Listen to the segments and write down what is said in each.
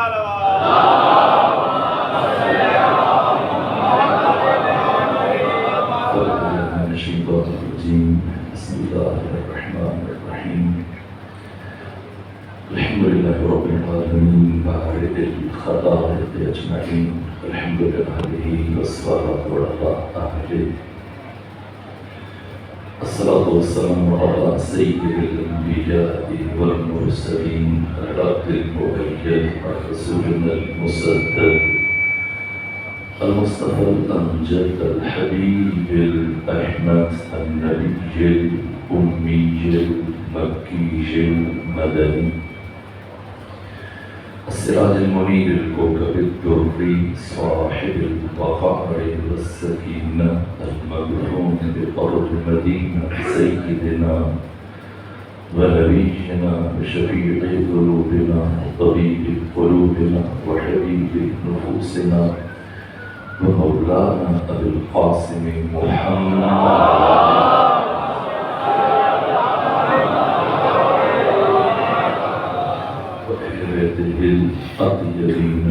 بسم الله الرحمن الرحيم الحمد لله رب العالمين بارئ الخلائق أجمعين الحمد لله والصلاة على أهله الصلاة والسلام على سيد الأنبياء والمرسلين الرب المؤيد رسولنا المسدد المصطفى الأمجد الحبيب الأحمد النبي الأمي المكي المدني السراج المنير الكوكب الدري صاحب الوقار والسكينة المبعوث بأرض المدينة سيدنا ونبينا وشفيع ذنوبنا طبيب قلوبنا وحبيب نفوسنا ومولانا أبي القاسم محمد الأطيبين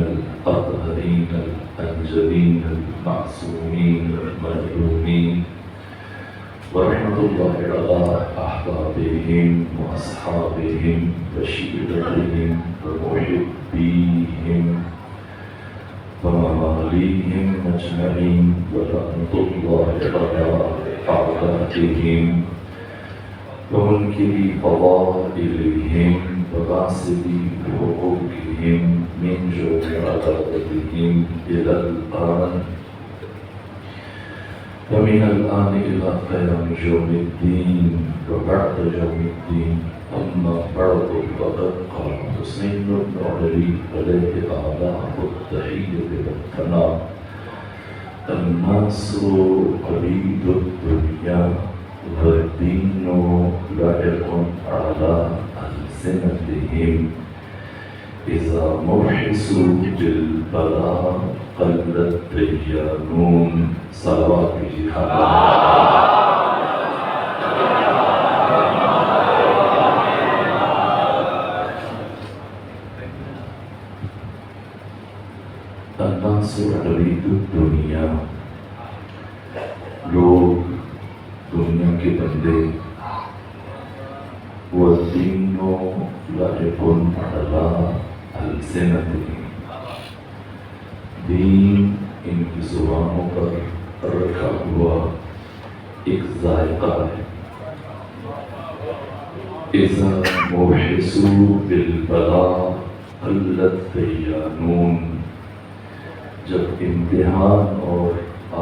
الأطهرين الأنجلين المعصومين المظلومين ورحمة الله على أحبابهم وأصحابهم وشيرتهم ومحبيهم ومواليهم أجمعين ورحمة الله على أعدائهم ومنكري فضائلهم وغاسلي حقوقهم من جميع عبادتهم إلى الآن ومن الآن إلى قيام يوم الدين وبعد يوم الدين أما بعد فقد قال حسين بن علي عليه آلاء التحية والثناء الناس قريب الدنيا والدين لائق على ألسنتهم إذا موحسوا بالبلاء قل الديانون صلوات الناس قريب الدنيا لوگ دنیا کے بندے والدین لائق على ألسنتهم دین ان کی زبانوں پر رکھا ہوا ایک ذائقہ ہے اذا موحسوا بالبلاء قل الديانون جب امتحان اور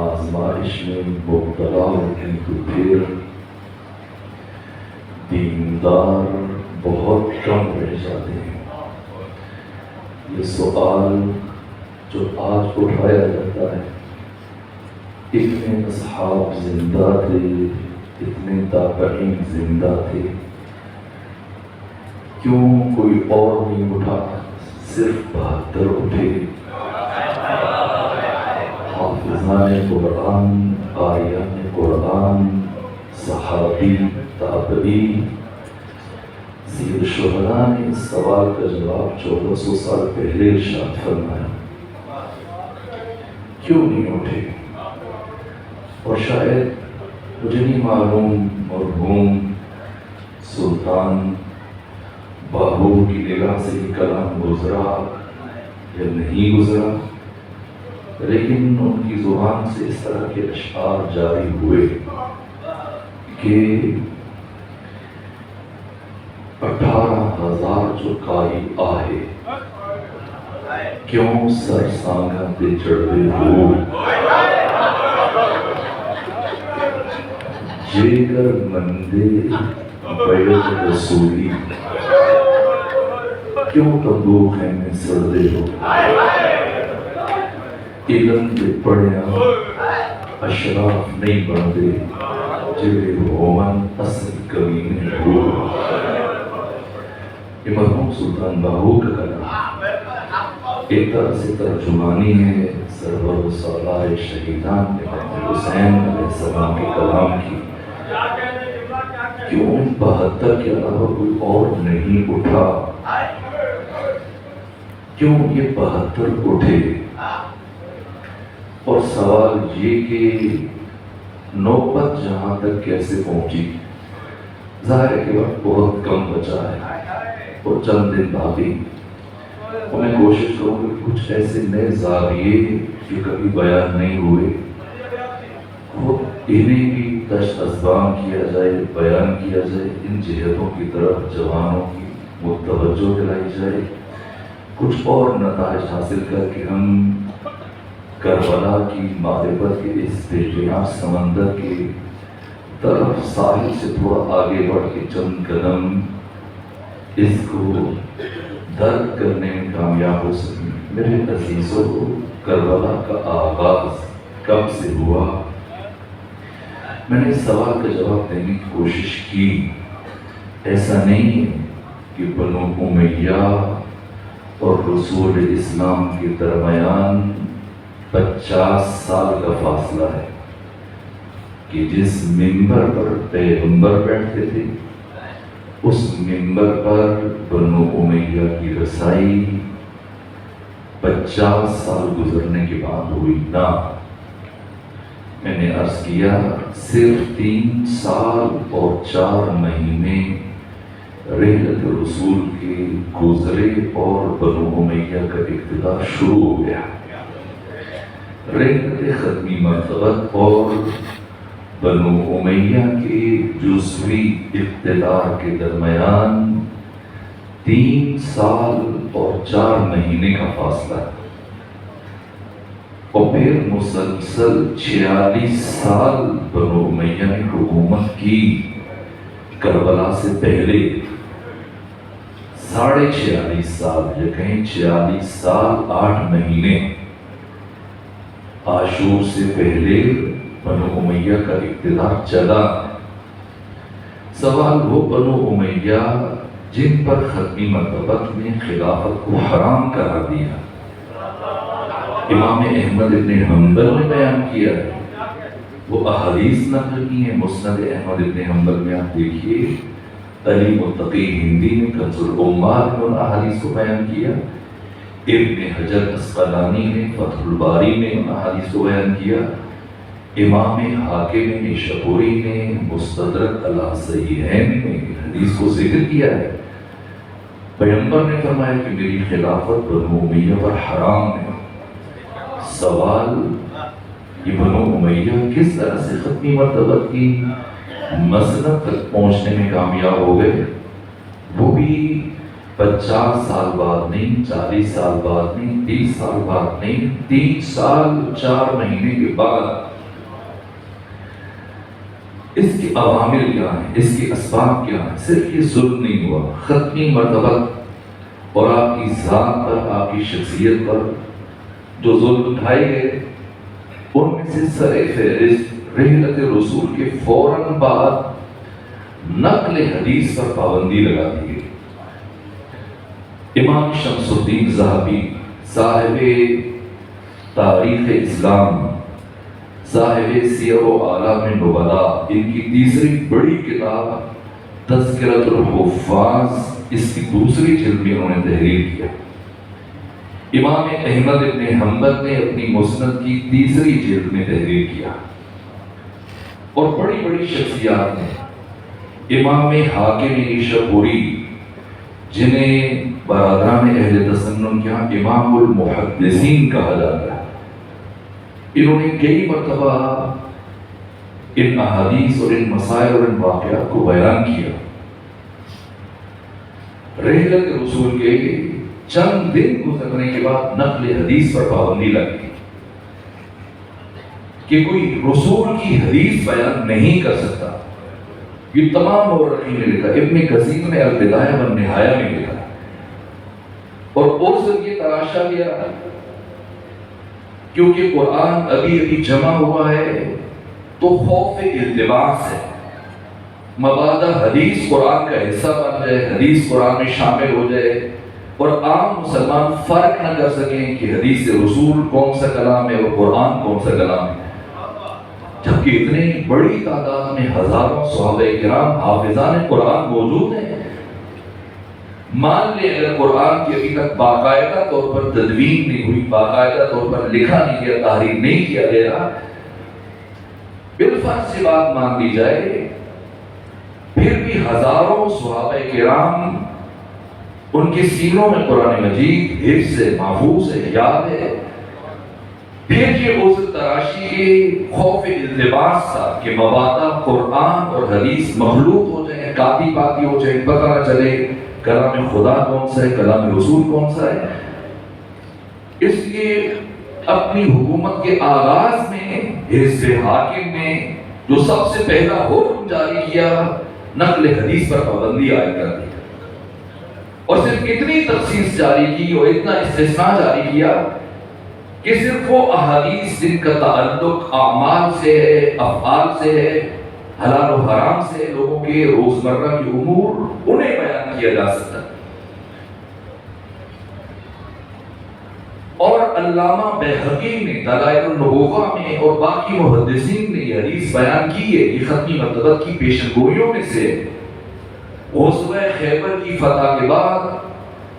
آزمائش میں مبتلا ہوتے ہیں تو پھر دیندار بہت کم رہ جاتے ہیں. یہ سوال جو آج اٹھایا جاتا ہے اتنے اصحاب زندہ تھے اتنے تابعین زندہ تھے کیوں کوئی اور نہیں اٹھا صرف 72 اٹھے حافظان قرآن قاریان قرآن صحابی تابعی سید شہداء نے اس سوال کا جواب 1400 سال پہلے ارشاد فرمایا کیوں نہیں اٹھے. اور شاید مجھے نہیں معلوم مرحوم سلطان باہو کی نگاہ سے یہ کلام گزرا یا نہیں گزرا لیکن ان کی زبان سے اس طرح کے اشعار جاری ہوئے کہ 18,000 جو کائی آئے کیوں سر سانگاں تے چڑھے ہو جیگر مندے بیعت رسولی کیوں تندوق ہے میں سردے ہو علم دے پڑھیا اشراف نہیں بندے جڑے رومن اصل کمینے ہو. یہ مرحوم سلطان باہو کا کلام ایک طرح سے ترجمانی ہے سرور سالار شہیدان امام حسین علیہ السلام کے کلام کی. کیوں 72 کے علاوہ کوئی اور نہیں اٹھا کیوں یہ 72 اٹھے؟ اور سوال یہ کہ نوبت جہاں تک کیسے پہنچی؟ ظاہر ہے کہ وقت بہت کم بچا ہے اور چند دن باقی، اور میں کوشش کروں کہ کچھ ایسے نئے زاویے جو کبھی بیان نہیں ہوئے خود انہیں بھی کشف ازبان کیا جائے، بیان کیا جائے، ان جہتوں کی طرف جوانوں کی متوجہ دلائی جائے، کچھ اور نتائج حاصل کر کے ہم کربلا کی معرفت کے اس بےجناح سمندر کی طرف ساحل سے تھوڑا آگے بڑھ کے چند قدم اس کو درد کرنے میں کامیاب ہو سکیں۔ میرے عزیزوں، کربلا کا آغاز کب سے ہوا؟ میں نے اس سوال کا جواب دینے کی کوشش کی۔ ایسا نہیں ہے کہ بنو امیہ اور رسول اسلام کے درمیان 50 سال کا فاصلہ ہے کہ جس منبر پر پیغمبر بیٹھتے تھے اس منبر پر بنو امیہ کی رسائی 50 سال گزرنے کے بعد ہوئی نا۔ میں نے عرض کیا صرف 3 سال اور 4 مہینے رحلت رسول کے گزرے اور بنو امیہ کا اقتدار شروع ہو گیا۔ رحلت ختمی مرتبت اور بنو امیہ کے جزوی اقتدار کے درمیان 3 سال اور 4 مہینے کا فاصلہ، اور پھر مسلسل 46 سال بنو امیہ نے حکومت کی۔ کربلا سے پہلے 46.5 سال، یا کہیں 46 سال 8 مہینے عاشور سے پہلے بنو امیہ کا اقتدار چلا۔ سوال وہ بنو امیہ جن پر ختمی مرتبت نے خلافت کو حرام قرار دیا، امام احمد ابن حنبل نے بیان کیا ہے، وہ احادیث نقل کی ہیں۔ مسند احمد ابن حنبل میں آپ دیکھیے، علی متقی ہندی نے کنز الامال میں ان احادیث کو بیان کیا، ابن حجر اسقلانی نے فتح الباری میں ان احادیث کو بیان کیا، امام حاکم نیشابوری نے مستدرک علی صحیحین میں حدیث کو ذکر کیا ہے۔ پیغمبر نے فرمایا کہ میری خلافت بنو امیہ پر حرام ہے۔ سوال یہ بنو امیہ کس طرح سے ختمی مرتبت کی مسند تک پہنچنے میں کامیاب ہو گئے؟ وہ بھی 50 سال بعد نہیں، 40 سال بعد نہیں، 30 سال بعد نہیں، 3 سال 4 مہینے کے بعد۔ اس کے عوامل کیا ہیں، اس کے اسباب کیا ہیں؟ صرف یہ ظلم نہیں ہوا، ختمی مرتبت اور آپ کی ذات پر، آپ کی شخصیت پر جو ظلم اٹھائے گئے، ان میں سے سر فہرست رحلت رسول کے فوراً بعد نقل حدیث پر پابندی لگا دی گئی۔ امام شمس الدین ذہبی صاحب تاریخ اسلام، صاحب سیر و اعلام نبلاء، ان کی تیسری بڑی کتاب تذکرۃ الحفاظ، اس کی دوسری جلد میں انہوں نے تحریر کیا۔ امام احمد ابن حنبل نے اپنی مسند کی تیسری جلد میں تحریر کیا، اور بڑی بڑی شخصیات نے، امام حاکم نیشابوری جنہیں برادران اہل تسنن کے ہاں امام المحدثین کہا جاتا ہے، انہوں نے کئی مرتبہ ان احادیث اور ان مسائل اور ان واقعات کو بیان کیا۔ رحلت رسول کے چند دن گزرنے کے بعد نقل حدیث پر پابندی لگی کہ کوئی رسول کی حدیث بیان نہیں کر سکتا۔ یہ تمام مورخین نے لکھا، ابن کثیر نے البدایہ والنہایہ میں لکھا، اور اس یہ تلاشا گیا کیونکہ قرآن ابھی جمع ہوا ہے تو خوف التباس ہے، مبادہ حدیث قرآن کا حصہ بن جائے، حدیث قرآن میں شامل ہو جائے، اور عام مسلمان فرق نہ کر سکیں کہ حدیث رسول کون سا کلام ہے اور قرآن کون سا کلام ہے، جبکہ اتنی بڑی تعداد میں ہزاروں صحابہ کرام حافظان قرآن موجود ہیں۔ مان لیں اگر قرآن کی ابھی تک باقاعدہ طور پر تدوین نہیں ہوئی، باقاعدہ طور پر لکھا نہیں گیا، تحریر نہیں کیا گیا، بالفرض سے بات مان لی جائے، پھر بھی ہزاروں صحابہ کرام ان کے سینوں میں قرآن مجید حفظ ہے، محفوظ ہے، یاد ہے. پھر یہ عذر تراشی کے خوف التباس تھا کہ مبادا قرآن اور حدیث مخلوط ہو جائیں، کاتی پاتی ہو جائیں، پتہ نہ چلے کلام خدا کون سا ہے، کلام رسول کون سا ہے. اس لیے اپنی حکومت کے آغاز میں حزب حاکم نے جو سب سے پہلا حکم جاری کیا، نقل حدیث پر پابندی عائد کر دی، اور صرف اتنی تخصیص جاری کی اور اتنا استثناء جاری کیا کہ صرف وہ احادیث جن کا تعلق اعمال سے ہے، افعال سے ہے، حلال و حرام سے، لوگوں کے روزمرہ کے امور، انہیں بیان کیا جا سکتا. اور علامہ بیہقی نے دلائل النبوہ میں اور باقی محدثین نے یہ حدیث بیان کی ہے. یہ ختمی مرتبہ کی پیشن گوئیوں میں سے غزوہ خیبر کی فتح کے بعد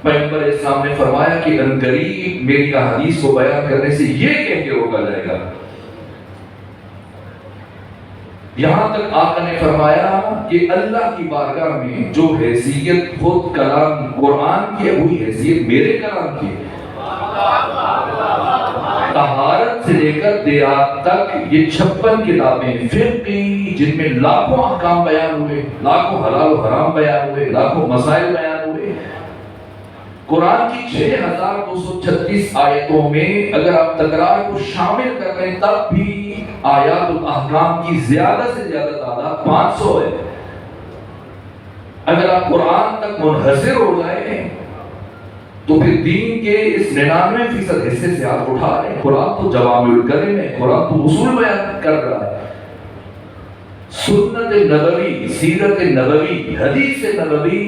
پیغمبر اسلام نے فرمایا کہ عنقریب میری احادیث کو بیان کرنے سے یہ کہہ کے روکا جائے گا. یہاں تک آقا نے فرمایا کہ اللہ کی بارگاہ میں جو حیثیت خود کلام قرآن کی ہے وہی حیثیت میرے کلام کی ہے. طہارت سے لے کر دیات تک یہ 56 کتابیں فقہی جن میں لاکھوں احکام بیان ہوئے، لاکھوں حلال و حرام بیان ہوئے، لاکھوں مسائل بیان ہوئے. قرآن کی 6236 آیتوں میں اگر آپ تکرار کو شامل کر لیں تب بھی آیات الاحکام کی زیادہ سے زیادہ تعداد 500 ہے. اگر آپ قرآن تک منحصر ہو جائیں تو پھر دین کے اس 99% حصے سے آپ اٹھا رہے ہیں. قرآن تو جوامع الکلم ہے، قرآن تو اصول بیان کر رہا ہے. سنت نبوی، سیرت نبوی، حدیث نبوی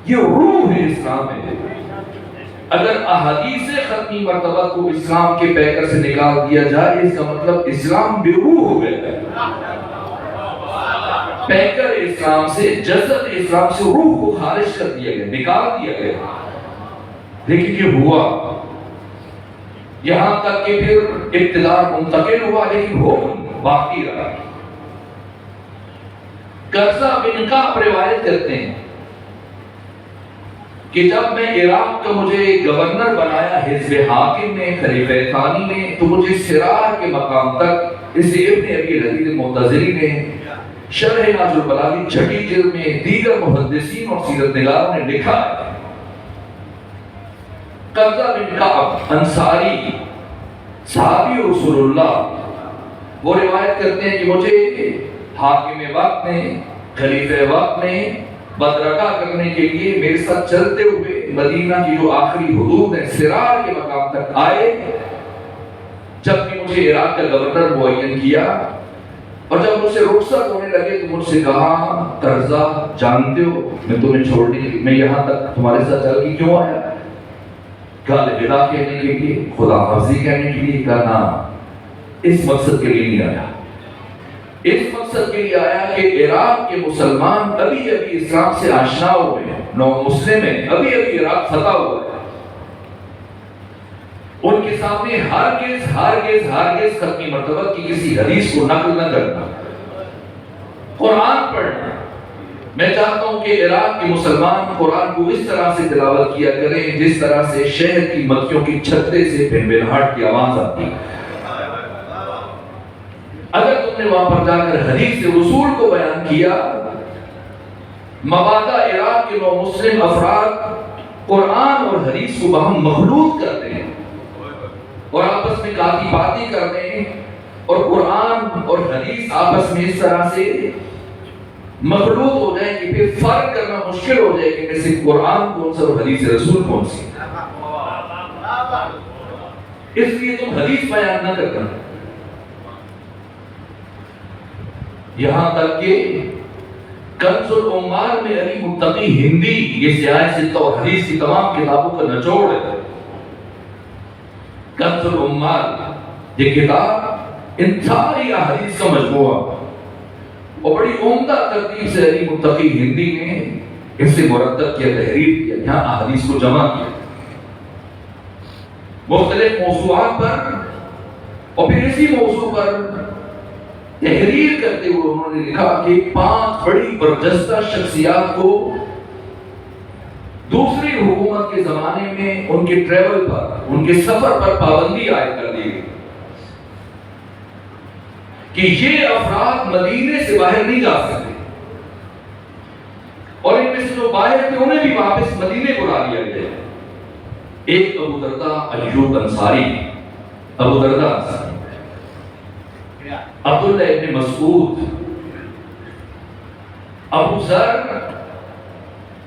یہ روح ہے اسلام ہے. اگر احادیث ختمی مرتبہ کو اسلام کے پیکر سے نکال دیا جائے اس کا مطلب اسلام بے روح ہو گیا ہے. پیکر اسلام سے، جسد اسلام سے روح کو خارج کر دیا گیا، نکال دیا گیا. لیکن یہ ہوا یہاں تک کہ پھر اقتدار منتقل ہوا لیکن حکم باقی رہا. قرظہ بن کعب روایت کرتے ہیں کہ جب میں عراق کا مجھے گورنر بنایا حزب حاکم نے، خلیفہ ثانی نے، تو مجھے سرار کے مقام تک اسے ابن ابی الحدید المعتزلی نے شرح ناج البلاغہ چھٹی جلد میں دیگر محدثین اور سیرت نگاروں نے لکھا ہے. قرظہ بن کعب انصاری صحابی رسول اللہ وہ روایت کرتے ہیں کہ مجھے حاکم وقت نے، خلیفہ وقت نے بدرگہ کرنے کے لیے میرے ساتھ چلتے ہوئے مدینہ کی جو آخری حدود ہیں سرار کے مقام تک آئے. جب کہ مجھے عراق کا گورنر معین کیا اور جب مجھ سے رخصت ہونے لگے تو مجھ سے کہا قرظہ جانتے ہو میں تمہیں چھوڑنے کے لیے، میں یہاں تک تمہارے ساتھ چل کے کیوں آیا؟ کہا الوداع کہنے کے لیے، خدا حافظی کہنے کے لیے. کہا نہ، اس مقصد کے لیے نہیں آیا. اس مقصد کے لیے آیا کہ عراق کے مسلمان ابھی ابھی اسلام سے آشنا ہوئے ہیں، نو مسلم ہیں، ابھی ابھی عراق فتح ہوا ہے. ان کے سامنے ہرگز ختمی مرتبہ کی کسی حدیث کو نقل نہ کرنا، قرآن پڑھنا. میں چاہتا ہوں کہ عراق کے مسلمان قرآن کو اس طرح سے تلاوت کیا کریں جس طرح سے شہد کی مکھیوں کی چھتے سے بھنبھناہٹ کی آواز آتی ہے. اگر تم نے وہاں پر جا کر حدیث رسول کو بیان کیا، مبادا عراق کے نو مسلم افراد قرآن اور حدیث کو باہم مخلوط کرتے ہیں اور آپس میں کاتی باتی کرتے ہیں، اور قرآن اور حدیث آپس میں اس طرح سے مخلوط ہو جائے کہ پھر فرق کرنا مشکل ہو جائے کہ میں سے قرآن کون سا اور حدیث رسول کون سی. اس لیے تم حدیث بیان نہ کرنا. یہاں تک کہ کنز العمال میں علی متقی ہندی یہ سیاہ ستہ اور حدیث کی تمام کتابوں کا نچوڑ ہے. کنز العمال یہ کتاب ان ساری احادیث کا مجموعہ اور بڑی عمدہ ترتیب سے علی متقی ہندی نے اس سے مرتب کیا، تحریر کیا، یہاں احادیث کو جمع کیا مختلف موضوعات پر، اور پھر اسی موضوع پر تحریر کرتے ہوئے انہوں نے لکھا کہ 5 بڑی برجستہ شخصیات کو دوسری حکومت کے زمانے میں ان کے ٹریول پر، ان کے سفر پر پابندی عائد کر دی گئی کہ یہ افراد مدینے سے باہر نہیں جا سکتے، اور ان میں سے جو باہر تھے انہیں بھی واپس مدینے کو لا لیا گیا۔ ایک ابو درداء ایوب انصاری، ابو درداء انصاری، عبداللہ ابن مسعود، ابو ذر،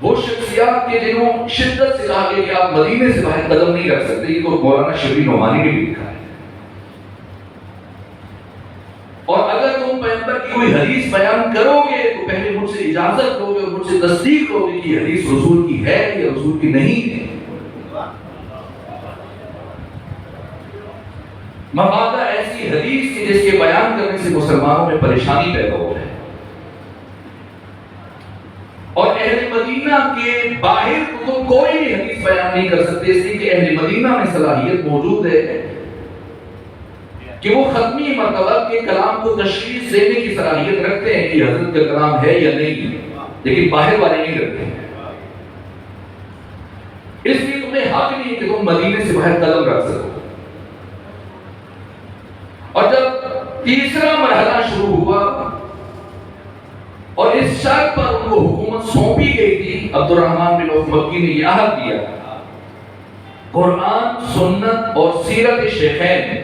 وہ شخصیات کے جنہوں شدت سے کہا کہ آپ مدینے سے باہر قدم نہیں رکھ سکتے۔ یہ تو مولانا شفیع نعمانی نے بھی لکھا ہے۔ اور اگر تم پیغمبر کی کوئی حدیث بیان کرو گے تو پہلے مجھ سے اجازت لو گے اور مجھ سے تصدیق لو گے کہ یہ حدیث رسول کی ہے یا رسول کی نہیں ہے۔ مبادہ ایسی حدیث کی جس کے بیان کرنے سے مسلمانوں میں پریشانی پیدا ہو ہے، اور اہل مدینہ کے باہر تو کوئی بھی حدیث بیان نہیں کر سکتے، اس لیے کہ اہل مدینہ میں صلاحیت موجود ہے کہ وہ ختمی مرتبہ کے کلام کو تشخیص دینے کی صلاحیت رکھتے ہیں کہ حضرت کا کلام ہے یا نہیں، لیکن باہر والے نہیں رکھتے۔ اس لیے تمہیں حق نہیں کہ تم مدینے سے باہر قدم رکھ سکو۔ اور جب تیسرا مرحلہ شروع ہوا اور اس شرط پر ان کو حکومت سونپی گئی تھی، عبد الرحمن بن عوف مکی نے یہ عہد دیا، قرآن، سنت اور سیرت شیخین،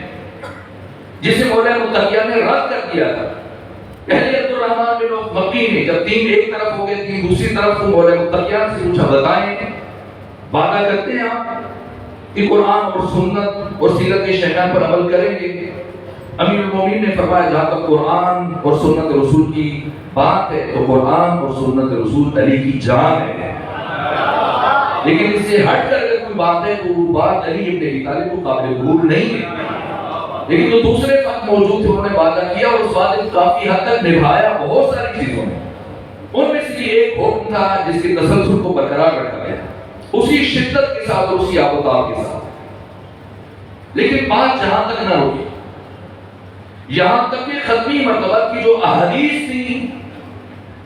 جسے مولا متقیہ نے رد کر دیا تھا۔ پہلے عبد الرحمن بن عوف مکی نے جب 3 ایک طرف ہو گئے، 3 دوسری طرف، تو مولا متقیہ سے پوچھا بتائیں وعدہ کرتے ہیں آپ کہ قرآن اور سنت اور سیرت شیخین پر عمل کریں گے؟ امیر المومنین نے فرمایا جہاں تک قرآن اور سنت رسول کی بات ہے تو قرآن اور سنت رسول علی کی جان ہے، لیکن اس سے ہٹ کر اگر کوئی بات ہے تو وہ بات علی ابن ابی طالب کو قابل قبول نہیں ہے۔ لیکن جو دوسرے فرق موجود تھے انہوں نے وعدہ کیا اور اس وعدے کو کافی حد تک نبھایا بہت ساری چیزوں میں۔ ان میں سے ایک حکم تھا جس کے تسلسل کو برقرار رکھا گیا اسی شدت کے ساتھ اور اسی آب و تاب کے ساتھ، لیکن بات جہاں تک نہ ہوئی، یہاں تک کہ ختمی مرتبہ کی جو احادیث تھی،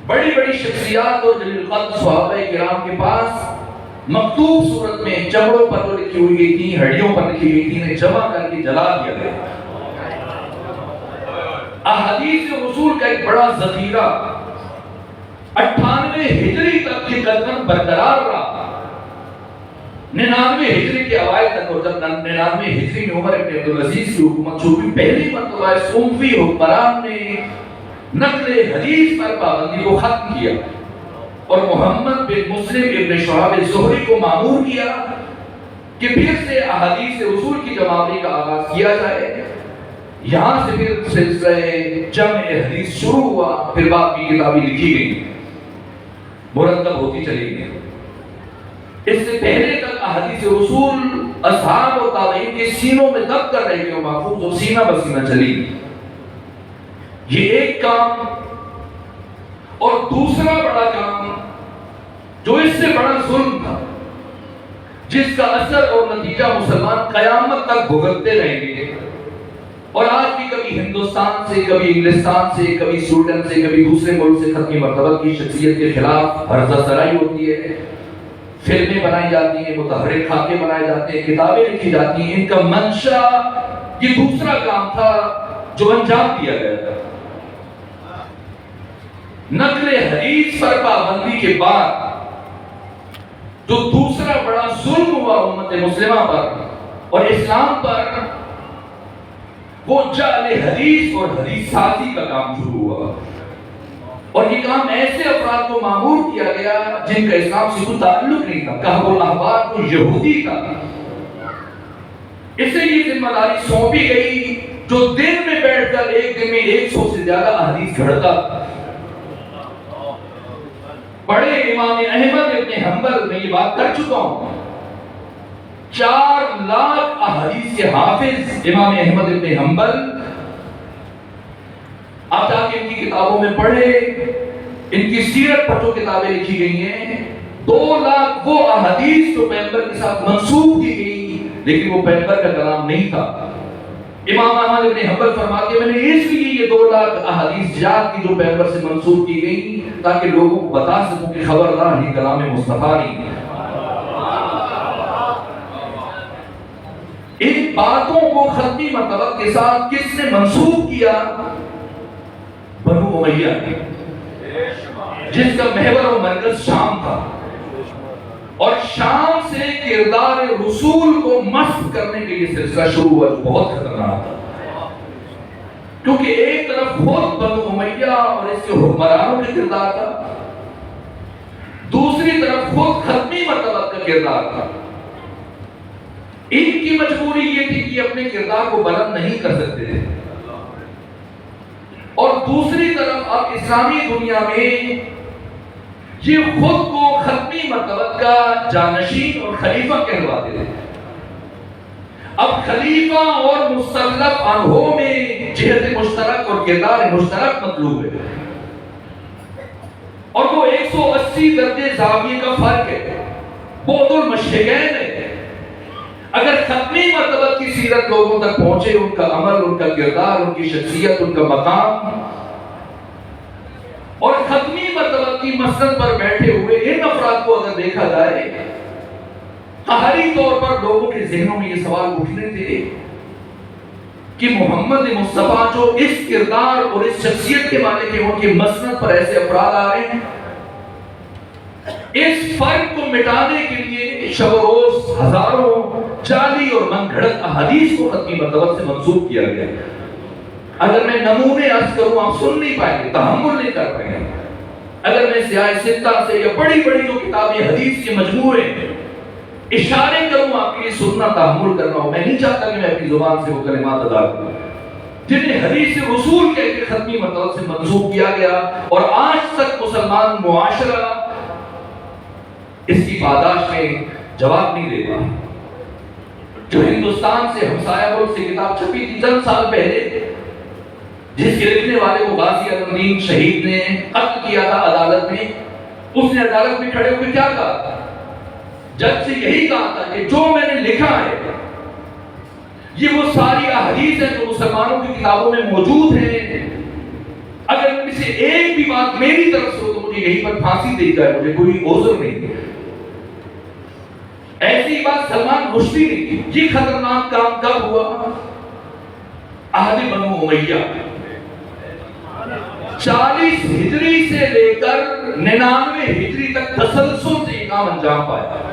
بڑی بڑی شخصیات اور جلیل القدر صحابہ کرام کے پاس مکتوب صورت میں چمڑوں پر جو لکھی ہوئی گئی تھی، ہڈیوں پر لکھی ہوئی تھی، انہیں جمع کر کے جلا دیا گیا۔ احادیث رسول کا ایک بڑا ذخیرہ 98 ہجری تک یہ قدم برقرار رہا، 99 ہجری کے اوائل تک، اور جب 99 ہجری میں عمر ابن عبدالعزیز کی حکومت شروع ہوئی، پہلی مرتبہ اس اموی حکمران نے نقل حدیث پر پابندی کو ختم کیا اور محمد بن مسلم ابن شہاب الزہری کو مامور کیا کہ پھر سے احادیث رسول کی جماعتی کا آغاز کیا جائے۔ یہاں سے پھر سلسلہ جمع حدیث شروع ہوا، پھر بعد کی کتابیں لکھی گئی، مرتب ہوتی چلی گئی۔ اس سے پہلے تک احادیث رسول اصحاب و تابعین کے سینوں میں دب کر رہے گئے، محفوظ و سینہ بسینہ چلی۔ یہ ایک کام، اور دوسرا بڑا کام جو اس سے بڑا ظلم تھا، جس کا اثر اور نتیجہ مسلمان قیامت تک بھگتتے رہیں گے، اور آج بھی کبھی ہندوستان سے، کبھی انگلستان سے، کبھی سویڈن سے، کبھی دوسرے ملک سے ختمی مرتبہ کی شخصیت کے خلاف ہرزہ سرائی ہوتی ہے، فلمیں بنائی جاتی ہیں، متحرک خاکے بنائے جاتے ہیں، کتابیں لکھی جاتی ہیں۔ ان کا منشا یہ دوسرا کام تھا جو انجام دیا گیا تھا۔ نقل حدیث پر پابندی کے بعد جو دوسرا بڑا ظلم ہوا امت مسلمہ پر اور اسلام پر، وہ جعل حدیث اور حدیث سازی کا کام شروع ہوا، اور یہ کام ایسے افراد کو مامور کیا گیا جن کا اسلام سے کوئی تعلق نہیں تھا، کہب الاحبار کو یہودی تھا۔ اسے یہ ذمہ داری سونپی گئی جو دن میں بیٹھ کر ایک دن میں 100 سے زیادہ احادیث گھڑتا۔ بڑے امام احمد ابن حنبل، میں یہ بات کر چکا ہوں، 4 لاکھ احادیث کے حافظ امام احمد ابن حنبل، آپ جا کے ان کی کتابوں میں پڑھے، ان کی سیرت پر جو کتابیں لکھی گئی ہیں، 2 لاکھ وہ احادیث جو پیغمبر کے ساتھ منسوب کی گئی لیکن وہ پیغمبر کا کلام نہیں تھا۔ امام احمد بن حنبل فرماتے ہیں میں نے اس لیے یہ 2 لاکھ احادیث یاد کی جو پیغمبر سے منسوب کی گئی تاکہ لوگوں کو بتا سکوں کہ خبردار یہ کلام مصطفیٰ نہیں ہے۔ ان باتوں کو ختمی مرتبہ کے ساتھ کس نے منسوب کیا؟ بنو امیہ نے، جس کا محور و مرکز شام تھا، اور شام سے کردار رسول کو مسخ کرنے کے لیے سلسلہ شروع ہوا جو بہت خطرناک تھا، کیونکہ ایک طرف خود بنو امیہ اور اس کے حکمرانوں کا کردار تھا، دوسری طرف خود ختمی مرتبہ کا کردار تھا۔ ان کی مجبوری یہ تھی کہ اپنے کردار کو بلند نہیں کر سکتے تھے، اور دوسری طرف اب اسلامی دنیا میں یہ خود کو ختمی مرتبہ کا جانشین اور خلیفہ کہلواتے تھے۔ اب خلیفہ اور مسلط عنہوں میں جہت مشترک اور کردار مشترک مطلوب ہے، اور وہ 180 درجے زاویے کا فرق ہے، بعد المشرقین ہے۔ اگر ختمی مرتبہ کی سیرت لوگوں تک پہنچے، ان کا عمل، ان کا کردار، ان کی شخصیت، ان کا مقام، اور ختمی مرتبہ کی مسند پر بیٹھے ہوئے ان افراد کو اگر دیکھا جائے، قہری طور پر لوگوں کے ذہنوں میں یہ سوال اٹھنے تھے کہ محمد مصطفیٰ جو اس کردار اور اس شخصیت کے مالک ہیں، ان کی مسند پر ایسے افراد آ رہے ہیں۔ اس فرق کو مٹانے کے لیے شب و روز ہزاروں جعلی اور من گھڑت احادیث کو ختمی مرتبہ سے منسوب کیا گیا۔ اگر میں نمونے عرض کروں آپ سن نہیں پائیں گے، تحمل نہیں کر پائیں گے۔ اگر میں سیاہ ستہ سے یا بڑی بڑی جو کتابیں حدیث کے مجموعے اشارے کروں آپ کے لیے سننا تحمل کرنا ہو، میں نہیں چاہتا کہ میں اپنی زبان سے وہ کلمات ادا کروں جنہیں حدیث رسول کہہ کے ختمی مرتبہ سے منسوب کیا گیا، اور آج تک مسلمان معاشرہ اس کی پاداش میں جواب نہیں دے پا۔ جو ہندوستان سے ہمسایہ ملک سے کتاب چھپی تھی چند سال پہلے، جس کے لکھنے والے کو غازی الدین شہید نے قتل کیا تھا عدالت میں، اس نے عدالت میں کھڑے ہو کے کیا کہا تھا؟ جج سے یہی کہا تھا کہ جو میں نے لکھا ہے یہ وہ ساری احادیث ہیں جو مسلمانوں کی کتابوں میں موجود ہیں، اگر ان میں سے ایک بھی بات میری طرف سے ہو تو مجھے یہیں پر پھانسی دی جائے، مجھے کوئی عذر نہیں۔ ایسی بات سلمان رشدی نے کی۔ یہ خطرناک کام کب ہوا؟ عہد بنو امیہ 40 ہجری سے لے کر 99 ہجری تک تسلسل سے یہ کام انجام پایا۔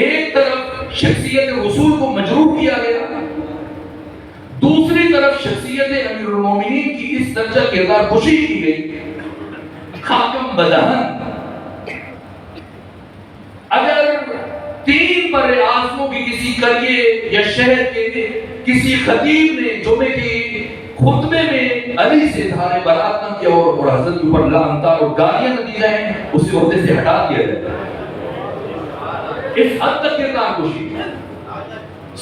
ایک طرف شخصیت رسول کو مجروح کیا گیا، دوسری طرف شخصیت امیر المومنین کی اس درجہ کردار کشی کی گئی۔ خاکم بدہن، اگر 3 بر اعظموں کی کسی قریے یا شہر کے کسی خطیب نے جمعے کے خطبے میں علی سے اظہار برات نہ کیا اور حضرت کے اوپر لعنتار اور گالیاں نہ دی جائیں، اسے عہدے سے ہٹا دیا جائے۔ اس حد تک کردار کشی۔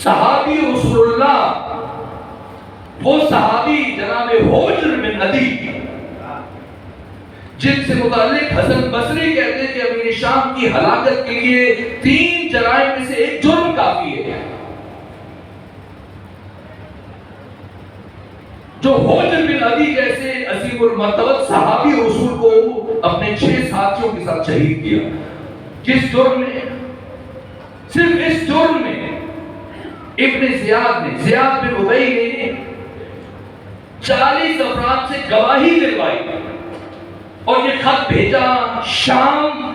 صحابی رسول اللہ، وہ صحابی جناب حجر بن عدی جن سے متعلق حسن بصری کہتے ہیں کہ امیر شام کی ہلاکت کے لیے 3 جرائم میں سے ایک جرم کافی ہے، جو حجر بن عدی جیسے عظیم المرتبہ صحابی رسول کو اپنے 6 ساتھیوں کے ساتھ شہید کیا۔ کس جرم میں؟ صرف اس جرم میں ابن زیاد بن ابی نے 40 افراد سے گواہی دلوائی اور یہ خط بھیجا شام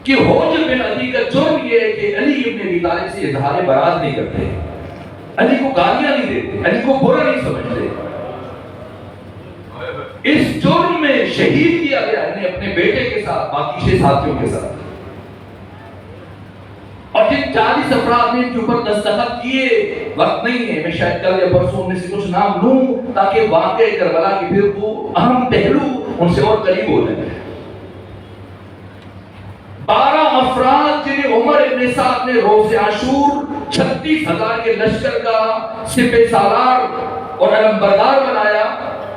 کہ حجر بن عدی کا جرم یہ ہے کہ علی ابن ابی طالب سے اظہار برات نہیں کرتے، علی کو گالیاں نہیں دیتے، علی کو برا نہیں سمجھتے۔ اس جرم میں شہید کیا گیا انہیں اپنے بیٹے کے ساتھ، باقی 6 ساتھیوں کے ساتھ۔ اور جن 40 افراد نے ان کے اوپر دستخط کیے، وقت نہیں ہے میں شاید کل یا پرسوں میں سے کچھ نام لوں تاکہ واقعہ کربلا کے پھر وہ اہم پہلو ان سے اور قریب ہو جائے۔ 12 افراد جنہیں عمر ابن سعد نے روز عاشور 36,000 کے لشکر کا سپہ سالار اور علمبردار بنایا،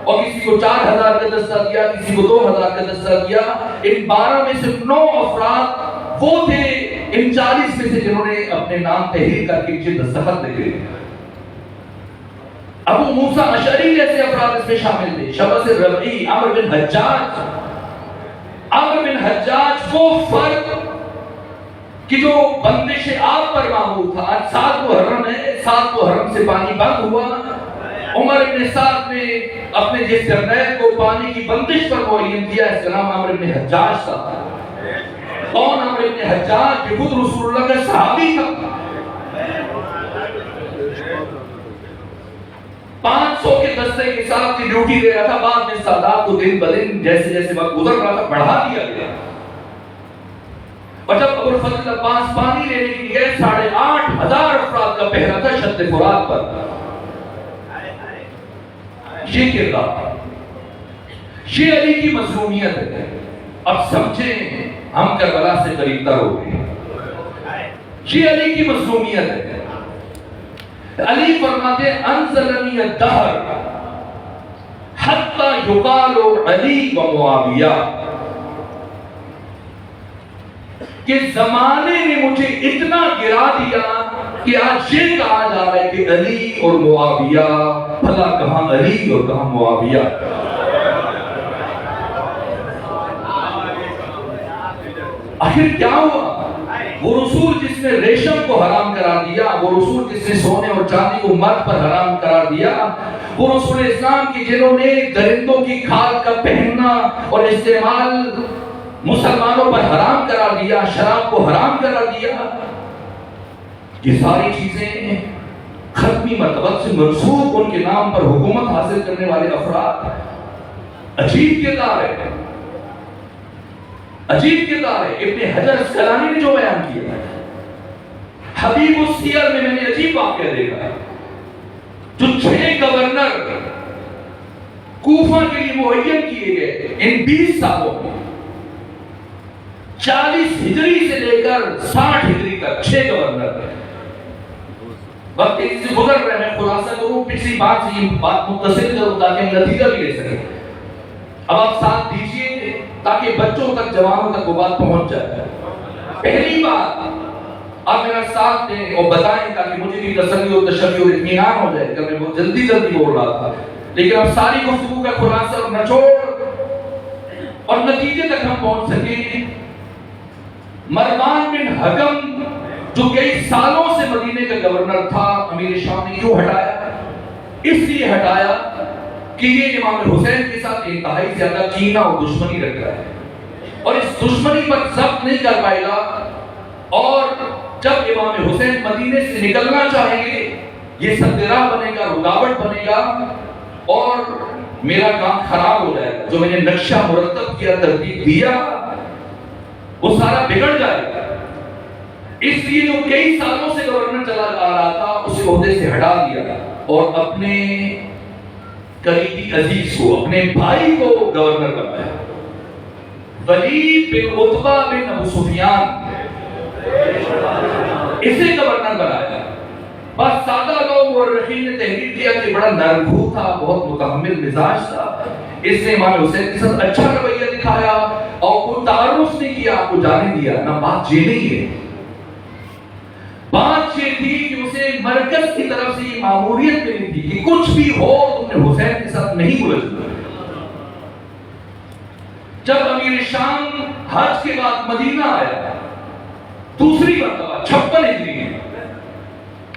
اور کسی کو 4000 کا دستہ دیا، کسی کو 2000 کا دستہ دیا۔ ان 12 میں سے 9 افراد وہ تھے ان 40 میں سے جنہوں نے اپنے نام تحریر کر کے نیچے دستخط لگے۔ ابو موسیٰ اشعری جیسے افراد اس میں شامل تھے، شبس ربعی، عمرو بن حجاج۔ عمرو بن حجاج وہ فرد کہ جو بندش آب پر معمول تھا، آج 7 محرم ہے، 7 محرم سے پانی بند ہوا۔ عمر بن سعد نے اپنے جس جرنیل کو پانی کی بندش پر معین کیا، اس کا نام عمرو بن حجاج تھا۔ کون عمرو بن حجاج؟ کہ خود رسول اللہ کا صحابی تھا۔ 500 کے دستے کے ساتھ کی ڈیوٹی دے رہا تھا، بعد میں سادات کو دن بدن جیسے جیسے وقت گزر رہا تھا بڑھا دیا گیا۔ اور جب ابو الفضل عباس پانی لینے کے لیے 8,500 افراد کا پہرا تھا شط فرات پر۔ یہ کردار، یہ علی کی مظلومیت ہے۔ اب سمجھیں ہم کربلا سے قریب تر ہو گئے۔ یہ علی کی مظلومیت ہے۔ علی فرماتے ہیں انزلنی الدہر حتی یقال علی و معاویہ، کہ زمانے نے مجھے اتنا گرا دیا کہ آج یہ کہا جا رہا ہے کہ علی اور معاویہ، بھلا کہاں علی اور کہاں معاویہ؟ آخر کیا ہوا؟ وہ رسول جس نے ریشم کو حرام قرار دیا، وہ رسول جس نے سونے اور چاندی کو مرد پر حرام قرار دیا، وہ رسول اسلام کی جنہوں نے درندوں کی کھال کا پہننا اور استعمال مسلمانوں پر حرام قرار دیا، شراب کو حرام قرار دیا، یہ ساری چیزیں ختمی مرتبہ سے منسوخ ان کے نام پر حکومت حاصل کرنے والے افراد۔ عجیب کردار ہے، عجیب کردار ہے۔ ابن حجر اسقلانی نے جو بیان کیا ہے، حبیب السیر میں نے عجیب واقعہ دیکھا ہے۔ جو 6 گورنر کوفہ کے لیے معین کیے گئے ان 20 سالوں میں، 40 ہجری سے لے کر 60 ہجری تک 6 گورنر، وقت تیزی سے گزر رہے ہیں، خلاصہ کروں پچھلی بات سے یہ بات متصل کروں تاکہ ہم نتیجہ بھی لے سکیں۔ اب آپ ساتھ دیجئے تاکہ بچوں تک، جوانوں تک وہ بات پہنچ جائے۔ پہلی بات آپ میرا ساتھ دیں اور بتائیں تاکہ مجھے بھی تسلی اور تشفی اور اطمینان ہو جائے کہ میں بہت جلدی بول رہا تھا، لیکن اب ساری گفتگو کا خلاصہ اور نچوڑ اور نتیجے تک ہم پہنچ سکیں۔ مروان بن حکم جو کئی سالوں سے مدینے کا گورنر تھا، امیر شام نے کیوں ہٹایا؟ اس لیے ہٹایا کہ یہ امام حسین کے ساتھ انتہائی زیادہ کینہ اور دشمنی رکھ رہا ہے اور اس دشمنی پر ضبط نہیں کر پائے گا، اور جب امام حسین مدینے سے نکلنا چاہیں گے یہ سدراہ بنے گا، رکاوٹ بنے گا اور میرا کام خراب ہو جائے گا۔ جو میں نے نقشہ مرتب کیا، ترتیب دیا، وہ سارا بگڑ جائے گا۔ اس لیے جو کئی سالوں سے گورنر چلا آ رہا تھا اسے عہدے سے ہٹا دیا اور اپنے قریبی عزیز کو، اپنے بھائی کو گورنر بنایا۔ ولید بن عتبہ بن ابو سفیان اسے گورنر بنایا۔ بس سادہ لوگ مورخین نے تحریر کیا کہ بڑا نرم خو تھا، بہت متحمل مزاج تھا، اس نے امام حسین کے ساتھ اچھا رویہ دکھایا اور کوئی تعارف نہیں کیا، آپ کو جانے دیا نہ۔ بات یہ نہیں ہے، بات یہ تھی کہ اسے مرکز کی طرف سے یہ ماموریت ملی تھی کہ کچھ بھی ہو تم نے حسین کے ساتھ نہیں الجھنا۔ جب امیر شام حج کے بعد مدینہ آیا دوسری مرتبہ 56 ہجری میں،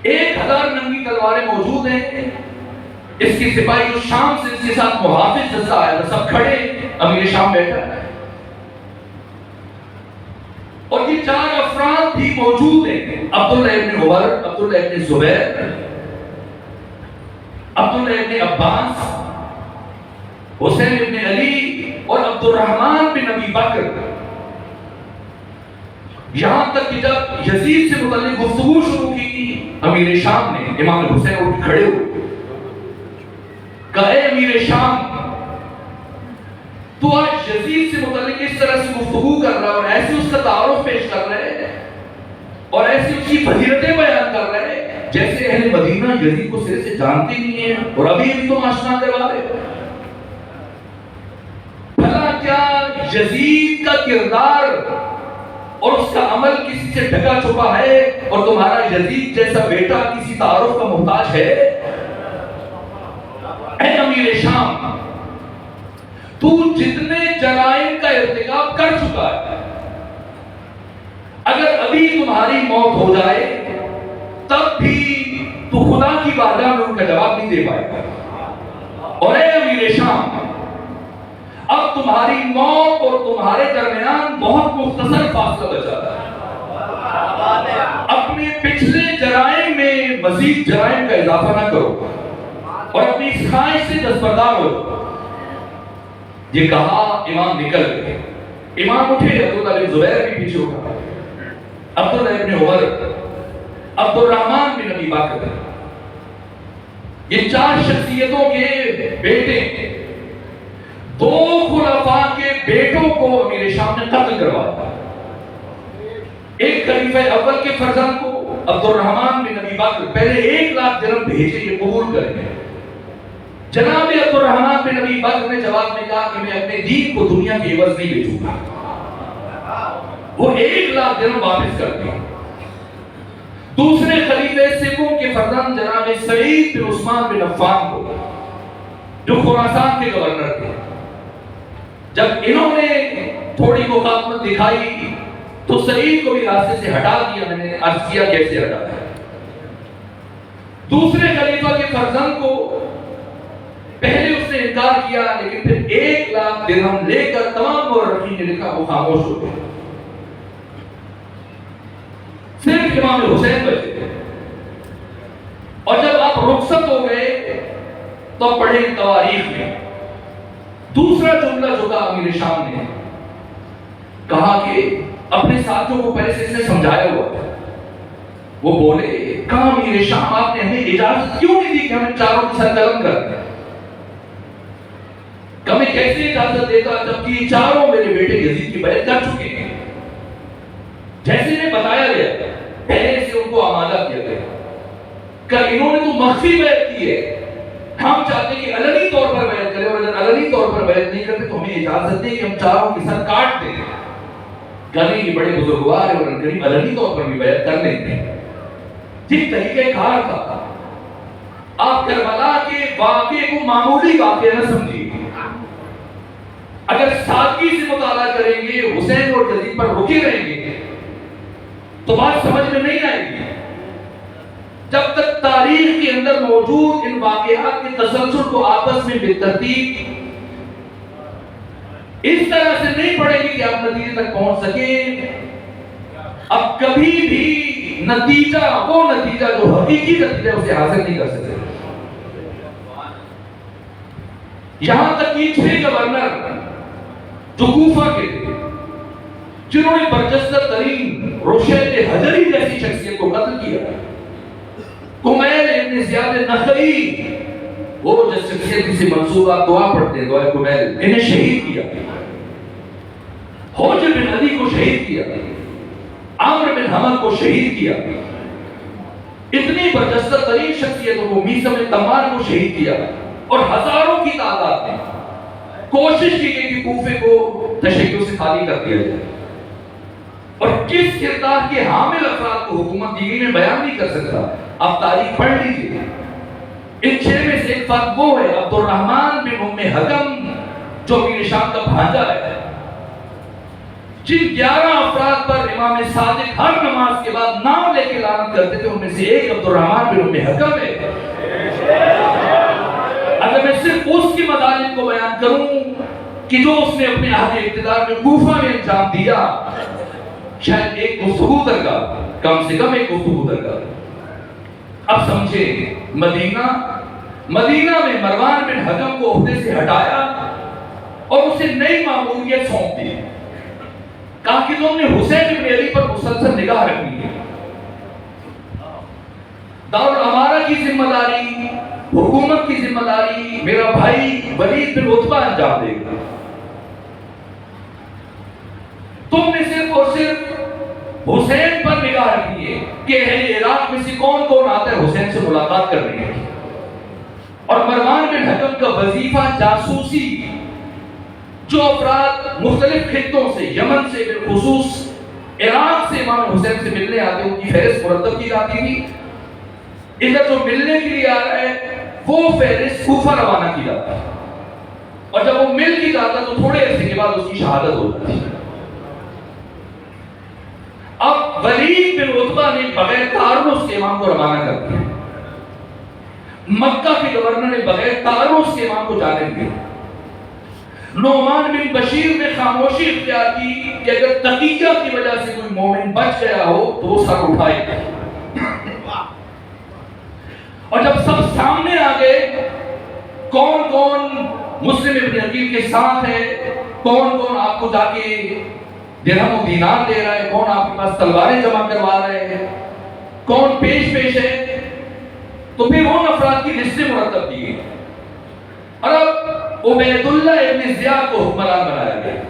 1000 ننگی تلواریں موجود ہیں، اس کی سپاہی جو شام سے اس کے ساتھ محافظ جیسا آیا تھا، سب کھڑے، امیر شام بیٹھا ہے اور یہ 4 افراد بھی موجود ہیں، عبداللہ ابن عمر، عبداللہ ابن زبیر، عبداللہ ابن عباس، حسین ابن علی اور عبد الرحمن بن ابی بکر۔ یہاں تک کہ جب یزید سے متعلق گفتگو شروع کی امیر شام نے، امام حسین اٹھ کھڑے ہوئے، کہا اے امیر شام، تو آج یزید سے متعلق اس طرح سے گفتگو کر رہا ہے اور ایسے اس کا تعارف پیش کر رہے ہیں اور ایسی اس کی فضیلتیں بیان کر رہے ہیں جیسے اہل مدینہ یزید کو سرے سے جانتے نہیں ہیں اور ابھی بھی تم آشنا کروا رہے ہو۔ یزید کا کردار اور اس کا عمل کسی سے ڈھکا چھپا ہے اور تمہارا یزید جیسا بیٹا کسی تعارف کا محتاج ہے؟ اے امیر شام، تو جتنے جرائم کا ارتکاب کر چکا ہے، اگر ابھی تمہاری موت ہو جائے تب بھی تو خدا کی بارگاہ میں ان کا جواب نہیں دے پائے گا۔ اور اے امیر شام، اب تمہاری موت اور تمہارے درمیان بہت مختصر فاصلہ بچا ہے۔ اپنے پچھلے جرائم میں مزید جرائم کا اضافہ نہ کرو اور اپنی اس خواہش سے دستبردار ہو۔ یہ کہا امام نکل گئے۔ امام اٹھے، عبداللہ بن زبیر بھی پیچھے اٹھا، عبداللہ بن عمر، عبد الرحمن بن ابی بکر، یہ چار شخصیتوں کے بیٹے، دو خلفاء کے بیٹوں کو امیر شام نے قتل کروایا۔ ایک خلیفہ اول کے فرزند کو عبد الرحمن بن ابی بکر پہلے 1,00,000 درہم بھیجے، یہ قبول کریں۔ جناب عبد الرحمن بن ابی بکر نے جواب میں کہا کہ میں اپنے دین کو دنیا کی عوض نہیں بیچوں گا۔ وہ 1,00,000 درہم واپس کر دیا۔ دوسرے خلیفہ سوم کے فرزند جناب سعید بن عثمان بن عفان کو، جو خراسان کے گورنر تھے، جب انہوں نے تھوڑی مقاومت دکھائی تو سعید کو بھی راستے سے ہٹا دیا۔ میں نے عرض کیا کیسے ہٹایا۔ دوسرے خلیفہ کے فرزند کو پہلے اس نے انکار کیا، لیکن پھر 1,00,000 درہم لے کر تمام مورخین نے لکھا وہ خاموش ہو گئے۔ صرف امام حسین بچے تھے، اور جب آپ رخصت ہو گئے تو پڑھیں تواریخ میں دوسرا جملہ جو کہا امیر شام نے، کہا کہ اپنے ساتھیوں کو پہلے سے اس نے سمجھایا ہوا تھا۔ وہ بولے، کہا امیر شام آپ نے ہمیں اجازت کیوں نہیں دی کہ ہمیں چاروں کی سر قلم کر دیں؟ ہمیں کیسے اجازت دیتا جبکہ یہ چاروں میرے بیٹے یزید کی بیعت کر چکے ہیں؟ جیسے نے بتایا گیا پہلے سے ان کو آمادہ کیا گیا کہ انہوں نے تو مخفی بیعت کی ہے، ہم چاہتے ہیں کہ علنی طور پر بیعت کریں، اور اگر علنی طور پر بیعت نہیں کرتے تو ہمیں اجازت دیں کہ ہم چاروں کی سر کاٹ دیں۔ کہیں یہ بڑے بزرگوار ہیں اور قریب علنی طور پر بھی بیعت کر لیتے ہیں۔ جس طریقہ کار تھا، آپ کربلا کے واقعے کو معمولی واقعہ نہ سمجھیے۔ اگر سادگی سے مطالعہ کریں گے، حسین اور یزید پر رکے رہیں گے تو بات سمجھ میں نہیں آئے گی۔ جب تک تاریخ کے اندر موجود ان واقعات کے تسلسل کو آپس میں بالترتیب اس طرح سے نہیں پڑھیں گے کہ آپ نتیجے تک پہنچ سکیں، اب کبھی بھی نتیجہ، وہ نتیجہ جو حقیقی نتیجہ اسے حاصل نہیں کر سکتے۔ یہاں تک کہ 6 گورنر جو کوفہ کے تھے، جنہوں نے برجستہ ترین روشید حجری جیسی شخصیت کو قتل کیا، کمیل ابن زیاد نخعی، وہ جس شخصیت سے منصوب آپ دعا پڑھتے ہیں، دعا کمیل، انہیں شہید کیا، حجر بن علی کو شہید کیا، عامر بن حمد کو شہید کیا، اتنی برجستہ ترین شخصیتوں کو، میثم تمار کو شہید کیا، اور ہزاروں کی تعداد میں کوشش کی گئی کہ کوفے کو تشیع سے خالی کر دیا جائے۔ اور کس کردار کے حامل افراد کو حکومت دی گئی میں بیان نہیں کر سکتا، آپ تاریخ پڑھ لیجیے۔ ان 6 میں سے ایک فرد وہ ہے عبد الرحمن بن ام حکم، جو امیر شام کا بھانجا ہے، جن 11 افراد پر امام صادق ہر نماز کے بعد نام لے کے لعنت کرتے تھے، ان میں سے ایک عبد الرحمن بن ام حکم ہے۔ اگر میں صرف اس کی مظالم کو بیان کروں کہ جو اس نے اپنے عہد اقتدار میں کوفہ میں انجام دیا، شاید ایک گفتگو درکار، کم سے کم ایک گفتگو درکار۔ اب سمجھیں، مدینہ میں مروان بن حکم کو عہدے سے ہٹایا اور اسے نئی ماموریت سونپ دی، کہا کہ تم نے حسین بن علی پر مسلسل نگاہ رکھنی ہے، دارالامارہ کی ذمہ داری، حکومت کی ذمہ داری میرا بھائی ولید بن عتبہ انجام دے گا۔ تم نے صرف اور صرف حسین پر نگاہ رکھنی ہے کہ اہل عراق میں سے کون کون آتا ہے حسین سے ملاقات کرنے ہے، اور مروان بن حکم کا وظیفہ جاسوسی، جو افراد مختلف خطوں سے، یمن سے بالخصوص عراق سے امام حسین سے ملنے آتے ان کی فہرست مرتب کی جاتی تھی. ادھر جو ملنے کے لیے آ رہا ہے وہ فہرست کوفہ روانہ کی جاتی ہے، اور جب وہ مل کی جاتا تو تھوڑے عرصے کے بعد اس کی شہادت ہو جاتی ہے. اب ولید بن عتبہ نے بغیر تعارف سے امام کو روانہ کر دیا. مکہ کے گورنر نے بغیر تعارف سے امام کو جانے دیا. نعمان بن بشیر نے خاموشی اختیار کی کہ اگر تقیہ کی وجہ سے کوئی مومن بچ گیا ہو تو وہ سر اٹھائے گا. اور جب سب سامنے آ گئے کون کون مسلم ابن عقیل کے ساتھ ہے، کون کون آپ کو جا کے درہم و دینار دے رہا ہے، کون آپ کے پاس تلواریں جمع کروا رہے ہیں، کون پیش ہے، تو پھر ان افراد کی لسٹیں مرتب کی گئی. اور اب عبید اللہ ابن زیاد کو حکمران بنایا گیا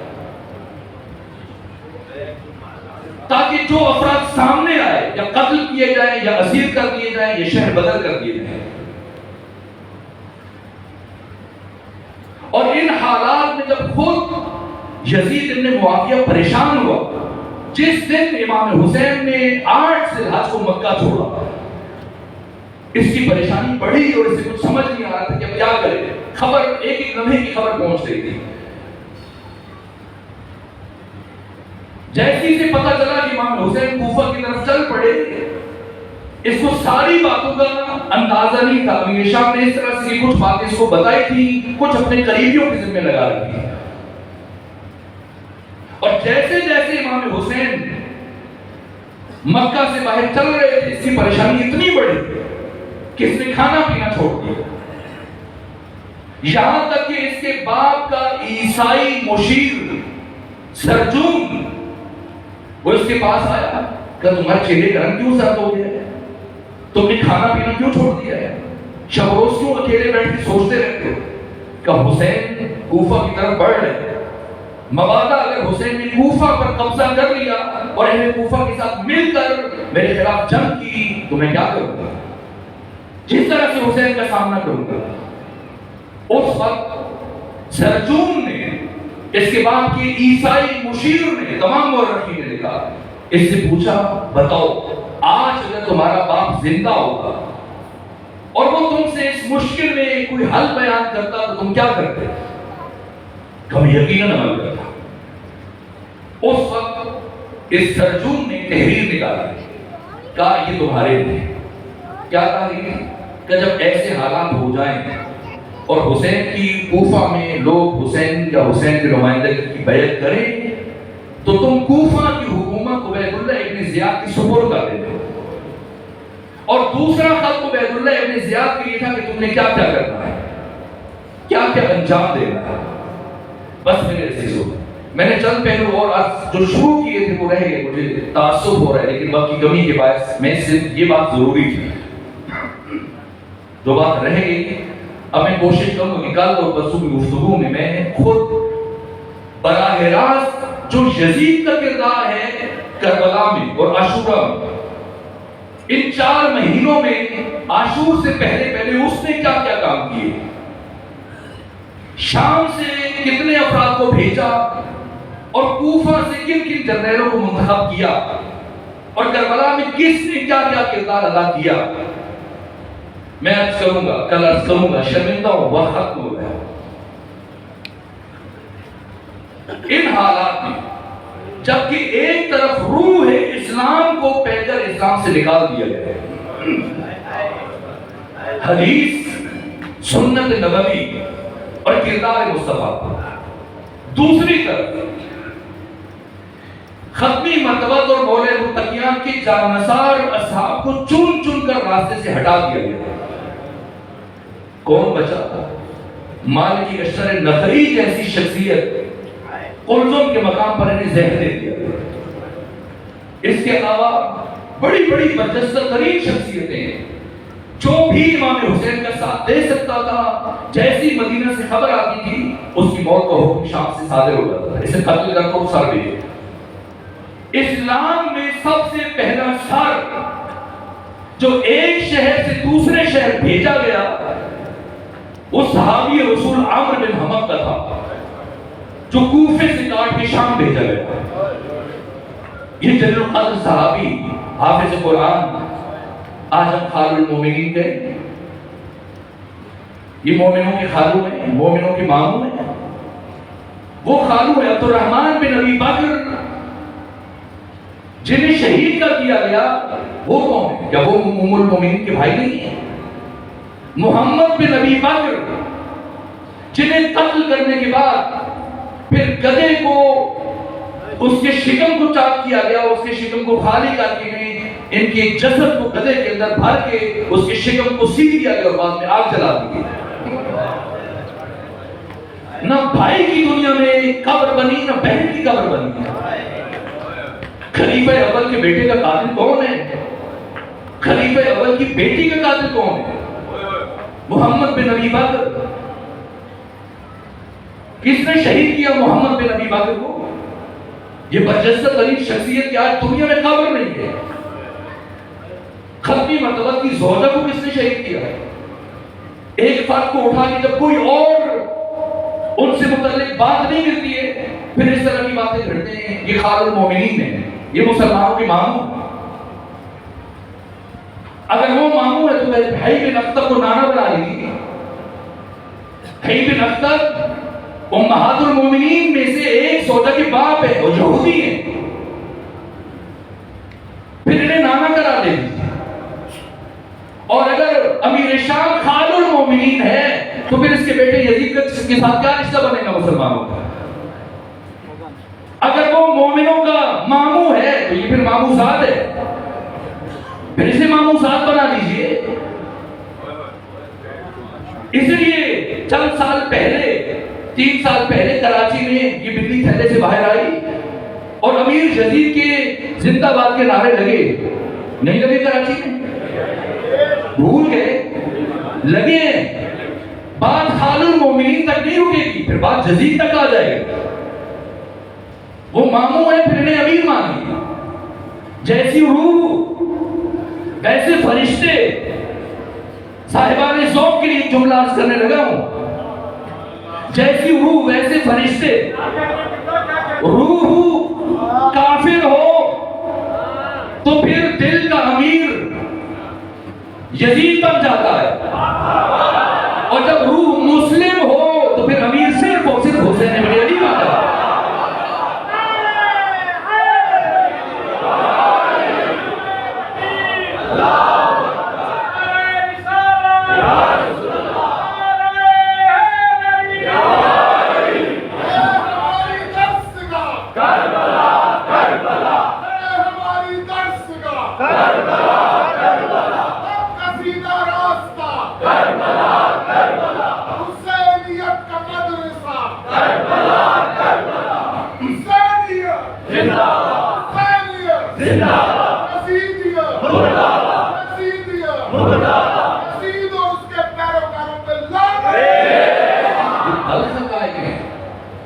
تاکہ جو افراد سامنے آئے یا قتل کیے جائیں یا اسیر کر دیے جائیں یا شہر بدر کر دیے جائیں. اور ان حالات میں جب خود یزید ابن معاویہ پریشان ہوا، جس دن امام حسین نے 8 ذی الحج کو مکہ چھوڑا، اس کی پریشانی بڑھی اور اسے کچھ سمجھ نہیں آ رہا تھا کہ اب کیا کرے. خبر ایک ایک لمحے کی خبر پہنچ رہی تھی. جیسے سے پتہ چلا کہ امام حسین کوفہ کی طرف چل پڑے، اس کو ساری باتوں کا اندازہ نہیں تھا. امیر شام نے اس طرح سے کچھ باتیں اس کو بتائی تھی، کچھ اپنے قریبیوں کے ذمہ لگا رہی تھی. اور جیسے جیسے امام حسین مکہ سے باہر چل رہے تھے، اس کی پریشانی اتنی بڑی کہ اس نے کھانا پینا چھوڑ دیا. یہاں تک کہ اس کے باپ کا عیسائی مشیر سرجون وہ اس کے پاس آیا کہ تمہارے چہرے کا رنگ کیوں زرد ہو گیا ہے، تم نے کھانا پینا کیوں چھوڑ دیا ہے، شب روز کیوں اکیلے بیٹھ کے سوچتے رہتے ہو. کہ حسین کوفہ کی طرف بڑھ رہے، مبادا اگر حسین نے کوفہ پر قبضہ کر لیا اور اہل کوفہ کے ساتھ مل کر میرے خلاف جنگ کی تو میں کیا کروں گا، جس طرح سے حسین کا سامنا کروں گا. اس وقت سرجون نے، اس کے بعد کی عیسائی مشیر نے، تمام مورخین نے لکھا، اس سے پوچھا بتاؤ آج اگر تمہارا باپ زندہ ہوگا اور وہ تم سے اس مشکل میں کوئی حل بیان کرتا تو تم کیا کرتے؟ ہم یقیناً عمل کرتا. اس وقت اس سرجون نے تحریر نکالی، کہا یہ تمہارے لیے. کیا تحریر؟ کہ جب ایسے حالات ہو جائیں اور حسین کی کوفہ میں لوگ حسین یا حسین کے نمائندگی کی بیعت کریں تو تم کوفہ کی حکومت عبید اللہ ابن زیاد کی سپرد کر دیتے. اور دوسرا خط عبید اللہ ابن زیاد کے لیے تھا کہ تم نے کیا کیا کرنا ہے، کیا کیا انجام دینا ہے. بس میرے عزیز ہو، میں نے چند پہلو اور آج جو شروع کیے تھے وہ رہ گئے، مجھے تعصب ہو رہا ہے لیکن وقت کی کمی کے باعث میں صرف یہ بات ضروری تھی، جو بات رہ گئی اب میں کوشش کروں گا کہ کل اور پرسوں کی گفتگو میں میں خود براہ راست جو یزید کا کردار ہے کربلا میں اور عاشورہ میں، ان 4 مہینوں میں عاشور سے پہلے اس نے کیا کیا کام کیے، شام سے کتنے افراد کو بھیجا اور کوفہ سے کن کن جنرلوں کو منتخب کیا اور کربلا میں کس نے کیا کیا کردار ادا کیا. میں عرض کروں گا، کل عرض کروں گا، شرمندہ ہوں، وقت ختم ہو گیا. ان حالات میں جبکہ ایک طرف روح ہے اسلام کو پیکر اسلام سے نکال دیا گیا ہے، حدیث، سنت نبوی اور کردار مصطفیٰ، دوسری طرف ختمی مرتبت اور مولے متقیان کے جانثار اصحاب کو چن چن کر راستے سے ہٹا دیا گیا. کون بچا تھا؟ مالکی اشتر نخعی جیسی شخصیت قلزم کے مقام پر انہیں زہر دے دیا. اس کے علاوہ بڑی بڑی برجستہ ترین شخصیتیں جو بھی امام حسین کا ساتھ دے سکتا تھا، جیسی مدینہ سے خبر آتی تھی اس کی موت کا حکم شام سے صادر ہو جاتا تھا، اسے قتل کر کو سر بھی. اسلام میں سب سے پہلا سر جو ایک شہر سے دوسرے شہر بھیجا گیا وہ صحابی رسول عمرو بن حمد کا تھا. جو کوفے سے کاٹ کے شام بھیجا گیا. یہ جلیل القدر صحابی حافظ قرآن آج ہم خال المومنین گئے. یہ مومنوں کے خالو ہیں, مومنوں کے ماموں ہیں. وہ خالو ہے عبد الرحمن بن ابی بکر جنہیں شہید کر دیا گیا. وہ کون ہے؟ کیا وہ ام المومنین کے بھائی نہیں ہیں؟ محمد بن ابی بکر جنہیں قتل کرنے کے بعد پھر گدھے کو اس کے شکم کو چاک کیا گیا, اس کے شکم کو خالی کر کے ان کے جسد کو گدھے کے اندر بھر کے اس کے شکم کو سی دیا گیا اور بعد میں آگ جلا دی. نہ بھائی کی دنیا میں قبر بنی, نہ بہن کی قبر بنی. خلیفہ اول کے بیٹے کا قاتل کون ہے؟ خلیفہ اول کی بیٹی کا قاتل کون ہے؟ محمد بن ابی بکر. کس نے شہید کیا محمد بن ابی بکر کو؟ یہ برجستہ ترین شخصیت کی آج دنیا میں قبر نہیں ہے. ختمی مرتبہ کی زوجہ کو کس نے شہید کیا ہے؟ ایک فرد کو اٹھا کے جب کوئی اور ان سے متعلق بات نہیں کرتی ہے پھر اس طرح کی باتیں کرتے ہیں. یہ خال المومنین ہیں, یہ مسلمانوں کے ماموں. اگر وہ ماموں ہے تو بھائی بن اختر کو نانا بنا لیجیے. بھائی بن اختر امہات المومنین میں سے ایک زوجہ کے باپ ہے, وہ یہودی ہیں. پھر انہیں نانا کرا لے لیجیے. اور اگر امیر شام خال المومنین ہے تو پھر اس کے بیٹے یزید کے ساتھ کیا رشتہ بنے گا مسلمانوں کا؟ اگر وہ مومنوں کا ماموں ہے تو یہ پھر ماموں زاد ہے, پھر اسے ماموں زاد بنا لیجئے. اس لیے چند سال پہلے 3 سال پہلے کراچی میں یہ بلی تھیلے سے باہر آئی اور امیر یزید کے زندہ باد کے نعرے لگے. نہیں لگے کراچی میں؟ بھول گئے؟ لگے. بات خال المومنین تک نہیں رکے گی, پھر بات یزید تک آ جائے گی. وہ ماموں ہیں پھر انہیں امیر مانگی. جیسی روح ویسے فرشتے. صاحبان ذوق کے لیے جملہ عرض کرنے لگا ہوں. جیسی روح ویسے فرشتے. روح کافر ہو تو پھر دل کا امیر یزید بن جاتا ہے, اور جب روح مسلم ہو تو پھر امیر صرف اور صرف حسین ابن علی بن جاتا ہے.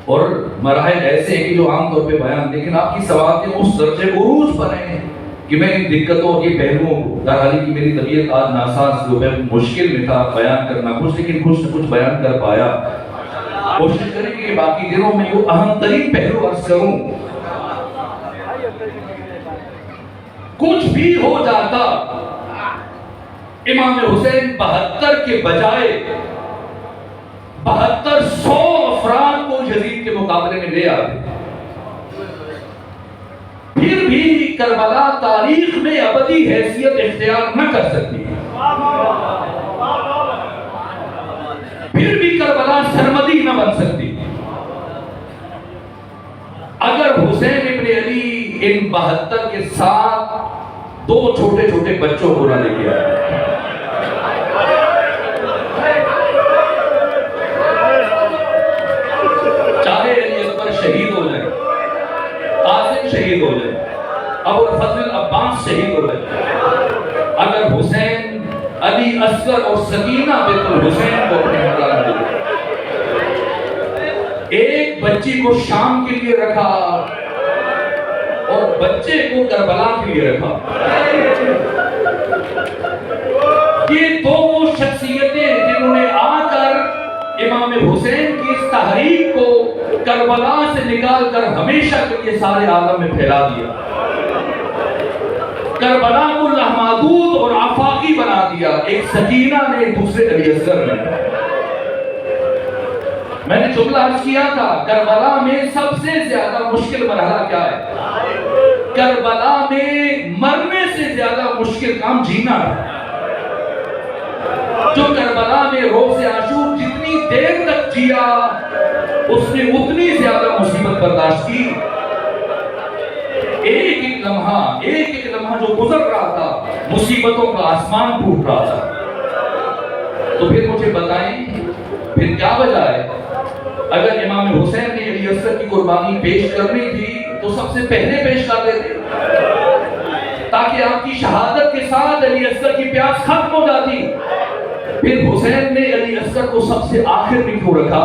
اور مراحل ایسے ہیں کہ جو عام طور پہ بیان, لیکن آپ کی سوال کے اس درجے عروج پر ہیں کہ میں ان دقتوں اور یہ پہلوؤں کو, درحالی کی میری طبیعت آج ناساز جو ہے مشکل میں تھا بیان کرنا کچھ, لیکن کچھ نہ کچھ بیان کر پایا. کوشش کریں کہ باقی دنوں میں وہ اہم ترین پہلو عرض کروں. کچھ بھی ہو جاتا, امام حسین 72 کے بجائے 7200 افراد کو یزید کے مقابلے میں لے آتے. پھر بھی کربلا تاریخ میں ابدی حیثیت اختیار نہ کر سکتی. پھر بھی کربلا سرمدی نہ بن سکتی. اگر حسین ابن علی ان 72 کے ساتھ 2 چھوٹے چھوٹے بچوں کو نہ لے کے آئے, چاہے علی اکبر شہید ہو جائے, قاسم شہید ہو جائے, ابو الفضل عباس شہید ہو جائے, اگر حسین علی اصغر اور سکینہ بنت الحسین کو اپنے ہمراہ دے, ایک بچی کو شام کے لیے رکھا اور بچے کو کربلا کے لیے رکھا. یہ 2 شخصیتیں جنہوں نے آ کر امام حسین کی اس تحریک کو کربلا سے نکال کر ہمیشہ کے لیے سارے عالم میں پھیلا دیا. کربلا کو لامحدود اور آفاقی بنا دیا. ایک سکینہ نے دوسرے علی اصغر نے. میں نے جملہ عرض کیا تھا کربلا میں سب سے زیادہ مشکل مرحلہ کیا ہے؟ کربلا میں مرنے سے زیادہ مشکل کام جینا ہے. جو کربلا میں روز عاشور جتنی دیر تک جیا اس نے اتنی زیادہ مصیبت برداشت کی. ایک ایک لمحہ جو گزر رہا تھا مصیبتوں کا آسمان ٹوٹ رہا تھا. تو پھر مجھے بتائیں پھر کیا وجہ ہے؟ اگر امام حسین نے علی اصغر کی قربانی پیش کرنی تھی تو سب سے پہلے پیش کر دیتے تاکہ آپ کی شہادت کے ساتھ علی اصغر کی پیاس ختم ہو جاتی. پھر حسین نے علی اصغر کو سب سے آخر میں کیوں رکھا؟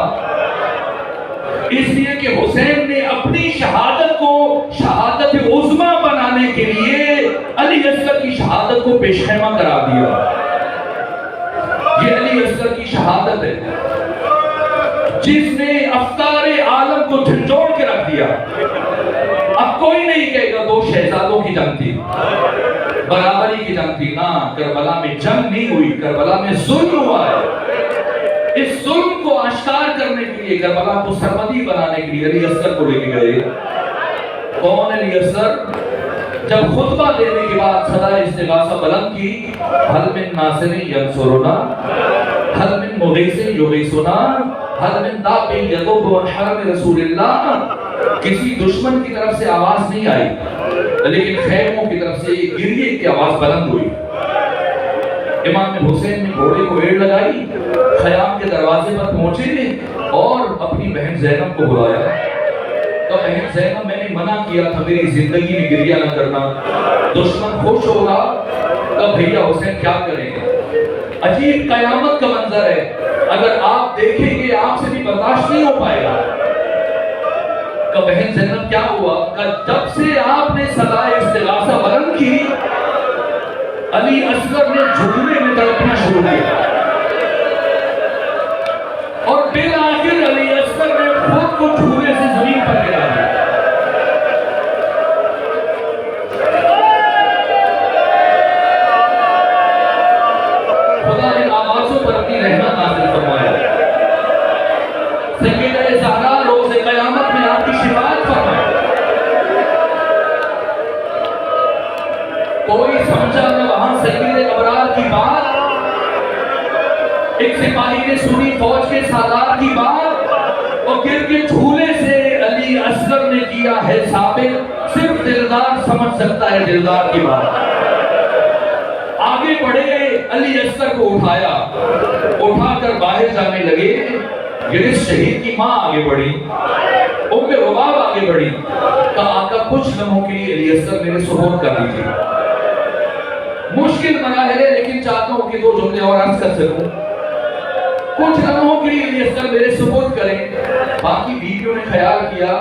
اس لیے کہ حسین نے اپنی شہادت کو شہادت عظمیٰ بنانے کے لیے علی اصغر کی شہادت کو پیش خیمہ قرار دیا. یہ علی اصغر کی شہادت ہے جس نے افکار عالم کو جھنجھوڑ کے رکھ دیا. اب کوئی نہیں کہے گا دو شہزادوں کی جنگ تھی، برابری کی جنگ تھی. نہ، کربلا میں جنگ نہیں ہوئی، کربلا میں ظلم ہوا ہے. اس ظلم کو آشکار کرنے کے لیے کربلا کو سرمدی بنانے کے لیے علی اصغر کو لے کے گئے. کون علی اصغر؟ جب خطبہ دینے کے بعد صدا استغاثہ بلند کی، حل من ناصر ینصرنا حل من مغیث یغیثنا حل من داع یذوب عن حرم رسول اللہ. کسی دشمن کی طرف سے آواز نہیں آئی لیکن خیموں کی طرف سے گریے کی آواز بلند ہوئی. امام حسین نے گھوڑے کو ایڑ لگائی، خیام کے دروازے پر پہنچے اور اپنی بہن زینب کو بلایا. تو بہن زینب میں نے منع کیا تھا میری زندگی میں گریہ نہ کرنا، دشمن خوش ہوگا. تو بھیا حسین کیا کریں گے؟ عجیب قیامت کا منظر ہے، اگر آپ دیکھیں گے آپ سے بھی برداشت نہیں ہو پائے گا. کہ بہن زینب کیا ہوا؟ کہ جب سے آپ نے صدا استغاثہ بلند کی علی اصغر نے جھکنے میں تڑپنا شروع کیا اور بالآخر علی اصغر نے خود کو جھولے سے زمین پر گرا دیا. خدا نے آوازوں پر اپنی رحمت نازل فرمایا. سیدہ زہرا روز قیامت میں آپ کی شفاعت فرمائے. کوئی سمجھا نہ وہاں سید ابرار کی بات، ایک سپاہی نے سنی فوج کے سالار کی بات اور گر کے جھولے سے علی اصغر نے کیا ہے ثابت. صرف دلدار سمجھ سکتا ہے دلدار کی بات. آگے بڑھے، علی اصغر کو اٹھا کر باہر جانے لگے. گرس شہید کی ماں آگے بڑھی، ام رباب آگے بڑھی. کہا آقا کچھ لمحوں کے لیے علی اصغر میرے سپورٹ کر دیجیے. مشکل مراحل ہے لیکن چاہتا ہوں کہ دو جملے اور عرض کر سکوں. کچھ لمحوں کے لیے علی اصغر میرے سپورٹ کریں. باقی بیویوں نے خیال کیا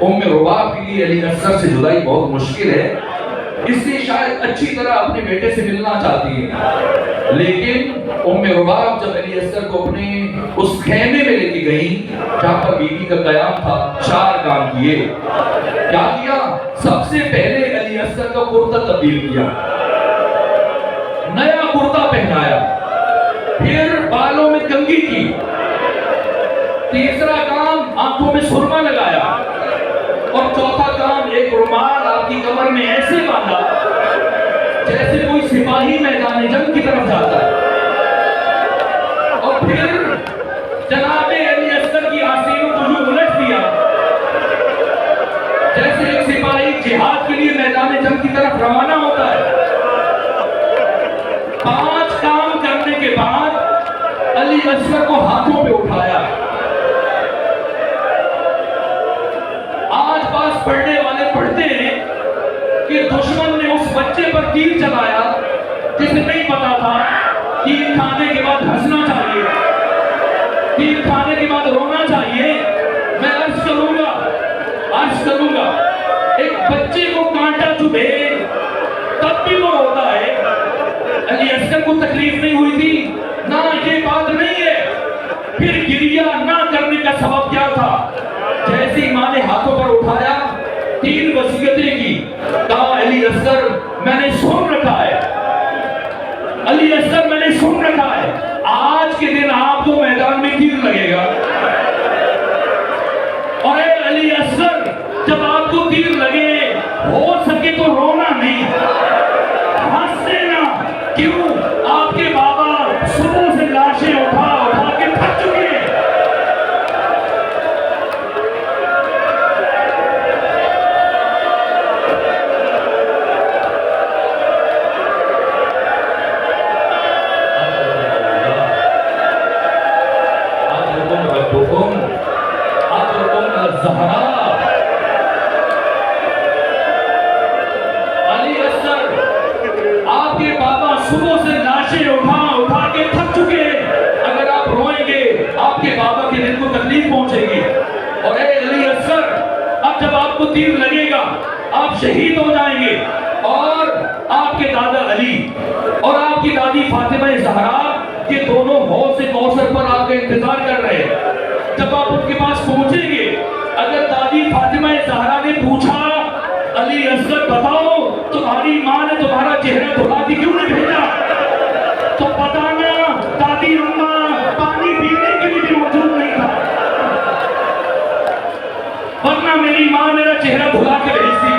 ام رباب کے لیے علی اصغر سے جدائی بہت مشکل ہے، اس لیے شاید اچھی طرح اپنے بیٹے سے ملنا چاہتی ہیں. لیکن ام رباب جب علی اصغر کو اپنے اس خیمے میں لے کے گئی جہاں پر بیوی کا قیام تھا، 4 کام کیے. کیا کیا؟ سب سے پہلے علی اصغر کا کرتا تبدیل کیا، نیا کرتا پہنایا. پھر بالوں میں کنگھی کی. تیسرا کام آنکھوں میں سرما لگایا. اور چوتھا کام ایک رومال آپ کی کمر میں ایسے باندھا جیسے کوئی سپاہی میدان جنگ کی طرف جاتا ہے. اور پھر جناب علی اصغر کی آستینوں کو یوں الٹ دیا جیسے ایک سپاہی جہاد کے لیے میدان جنگ کی طرف روانہ ہوتا ہے. 5 کام کرنے کے بعد علی اصغر کو ہاتھوں پہ اٹھایا. آج پاس پڑھنے والے پڑھتے ہیں کہ دشمن نے اس بچے پر تیر چلایا جسے نہیں پتا تھا تیر کھانے کے بعد ہنسنا چاہیے، تیر کھانے کے بعد رونا چاہیے. میں عرض کروں گا ایک بچے کو کانٹا چبھے تب بھی وہ ہوتا ہے. علی اصغر کو تکلیف نہیں ہوئی تھی؟ نہ، یہ بات نہیں ہے. پھر گریہ نہ کرنے کا سبب کیا تھا؟ جیسے جیسے ہی ماں نے ہاتھوں پر اٹھایا 3 وصیتیں کی. کہا علی اصغر میں نے سن رکھا ہے, علی اصغر میں نے سن رکھا ہے, آج کے دن آپ کو میدان میں تیر لگے گا. اور اے علی اصغر جب آپ کو تیر لگے ہو سکے تو رونا نہیں, ہنس دینا. کیوں؟ آپ کے بابا صبح سے لاشیں اٹھا اٹھا کے تھک چکے ہیں. صبح سے لاشیں اٹھا اٹھا کے تھک چکے ہیں. اگر آپ روئیں گے آپ کے بابا کے دل کو تکلیف پہنچے گی. اور اے علی اصغر اب جب آپ کو تیر لگے گا آپ شہید ہو جائیں گے, اور آپ کے دادا علی اور آپ کی دادی فاطمہ زہرا یہ دونوں حوض کوثر پر آپ کا انتظار کر رہے ہیں. جب آپ ان کے پاس پہنچیں گے, اگر دادی فاطمہ زہرا نے پوچھا علی اصغر بتاؤ تمہاری ماں نے تمہارا چہرہ دھلا کے کیوں نہیں بھیجا, تو بتانا دادی اماں پانی پینے کے لیے بھی موجود نہیں تھا, ورنہ میری ماں میرا چہرہ دھلا کے بھیجتی.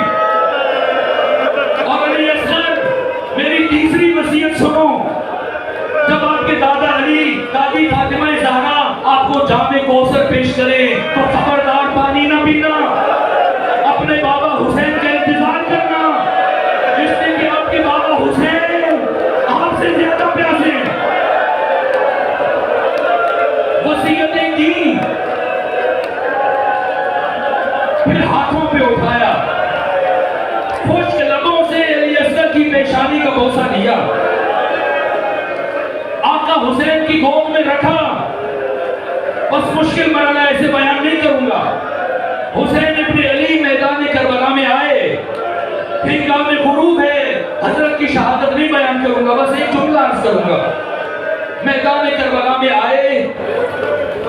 اور علی اصغر میری تیسری وصیت سنو, جب آپ کے دادا علی دادی فاطمہ زہرا آپ کو جام کوثر پیش کرے تو خبردار پانی نہ پینا, اپنے بابا حسین کا انتظار کرنا, اس لیے کہ آپ کے بابا حسین آپ سے زیادہ پیاسے ہیں. وصیتیں کی, پھر ہاتھوں پہ اٹھایا, خشک لبوں سے علی اصغر کی پیشانی کا بوسہ لیا, آقا حسین کی گود میں رکھا. بس مشکل مرحلہ ایسے بیان نہیں کروں گا. حسین ابن علی میدان کربلا میں آئے, ہنگام غروب ہے, حضرت کی شہادت نہیں بیان کروں گا, بس ایک جملہ عرض کروں گا. میدان کربلا میں آئے,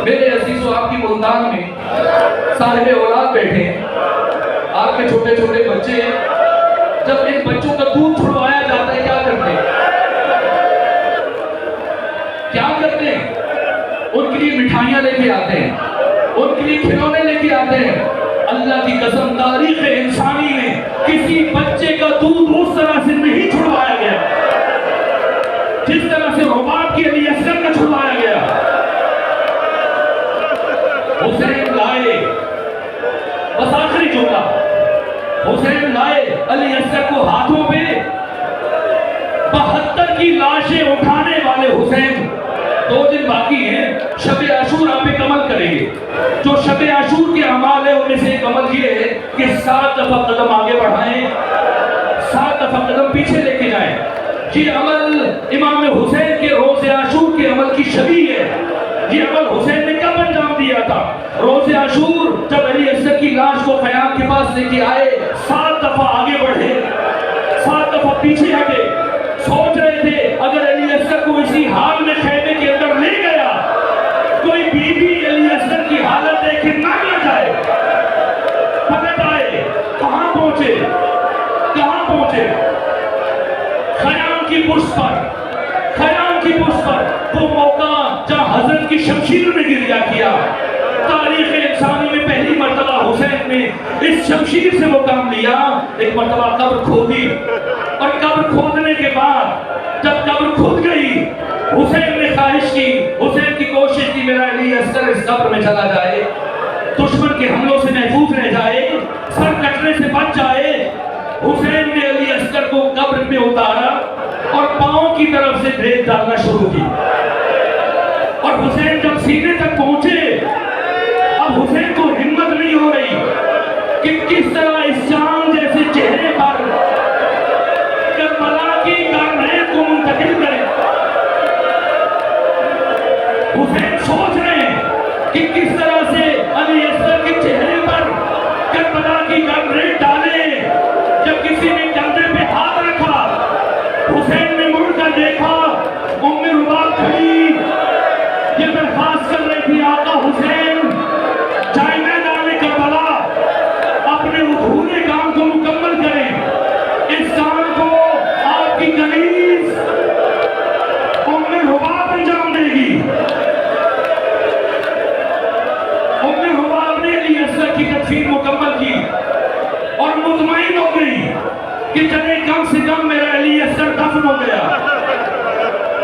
میرے عزیزو آپ کی ملتان میں صاحب اولاد بیٹھے ہیں, آپ کے چھوٹے چھوٹے بچے ہیں. جب ان بچوں کا دودھ چھڑوایا جاتا ہے کیا کرتے ہیں؟ کیا کرتے ہیں؟ ان کے لیے مٹھائیاں لے کے آتے ہیں, ان کے لیے کھلونے لے کے آتے ہیں. اللہ کی قسم تاریخ انسانی میں کسی بچے کا دودھ اس طرح سے نہیں چھڑوایا گیا جس طرح سے رباب کی علی اصغر کا چھڑوایا گیا. حسین لائے, بس آخری جملہ, حسین لائے علی اصغر کو ہاتھوں پہ, 72 کی لاشیں اٹھانے والے حسین. 2 دن باقی ہیں, شب عاشور آپ ایک عمل کریں گے. جو شب عاشور کے اعمال ہے ان میں سے ایک عمل یہ ہے کہ 7 دفعہ قدم آگے بڑھائیں, 7 دفعہ قدم پیچھے لے کے جائیں. یہ عمل امام حسین کے روز عاشور کے عمل کی شبیہ ہے. یہ عمل حسین نے کب انجام دیا تھا؟ روز عاشور جب علی اصغر کی لاش کو خیام کے پاس لے کے آئے, 7 دفعہ آگے بڑھے, 7 دفعہ پیچھے ہٹے. سوچ رہے تھے اگر علی اصغر کو اسی حال میں خیمے کے اندر لے گیا, کوئی بی بی علی اصغر کی حالت دیکھے نہ جائے, پلٹ آئے. کہاں پہنچے؟ کہاں پہنچے؟ خیام کی پشت پر, خیام کی پشت پر وہ موقع جہاں حضرت کی شمشیر نے گریا کیا. تاریخ انسانی میں پہلی مرتبہ حسین نے اس شمشیر سے وہ کام لیا. ایک مرتبہ قبر کھودی, اور قبر کھودنے کے بعد جب قبر کھود گئی حسین نے خواہش کی, حسین کی کوشش کی میرا علی اصغر اس قبر میں چلا جائے, دشمن کے حملوں سے محفوظ رہ جائے, سر کٹنے سے بچ جائے. حسین نے علی اصغر کو قبر میں اتارا اور پاؤں کی طرف سے بریک ڈالنا شروع کی. اور حسین جب سینے تک پہنچے, اب حسین کو ہمت نہیں ہو رہی کہ کس طرح اس جان جیسے چہرے پر کربلا کی کارنیت کو منتقل کرے. حسین سوچ رہے ہیں کہ کس طرح سے علی اصغر کے چہرے پر کربلا کی کارنیت ڈالے. جب کسی نے کندھے پہ ہاتھ رکھا, حسین نے مڑ کر دیکھا, ام رباب کھڑی, یہ درخواست کر رہی تھی آقا حسین جائے میدان کربلا کہ چلے کم سے کم میرا علی اصغر دفن ہو گیا.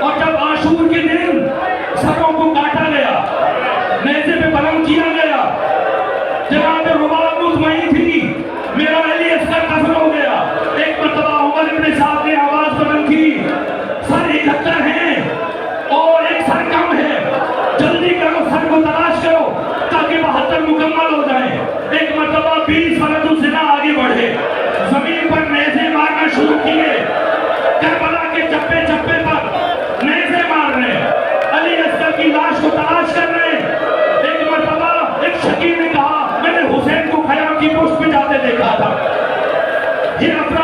اور جب عاشور کے دن سروں کو کاٹا گیا, نیزے پہ بلند کیا گیا, جناب رباب مطمئن تھی میرا علی اصغر دفن ہو گیا. ایک مرتبہ عمر ابن صاحب نے آواز بلند کی, سر 71 ہیں اور ایک سر کم ہے, جلدی کرو سر کو تلاش کرو تاکہ 72 مکمل ہو جائیں. ایک مرتبہ 20 ولد الزنا آگے بڑھے, زمین پر نیزے مارنا شروع کیے, کربلا کے چپے چپے پر نیزے مار رہے, علی اصغر کی لاش کو تلاش کر رہے. ایک مرتبہ ایک شکی نے کہا میں نے حسین کو خیام کی پشت پہ جاتے دیکھا تھا. یہ افراد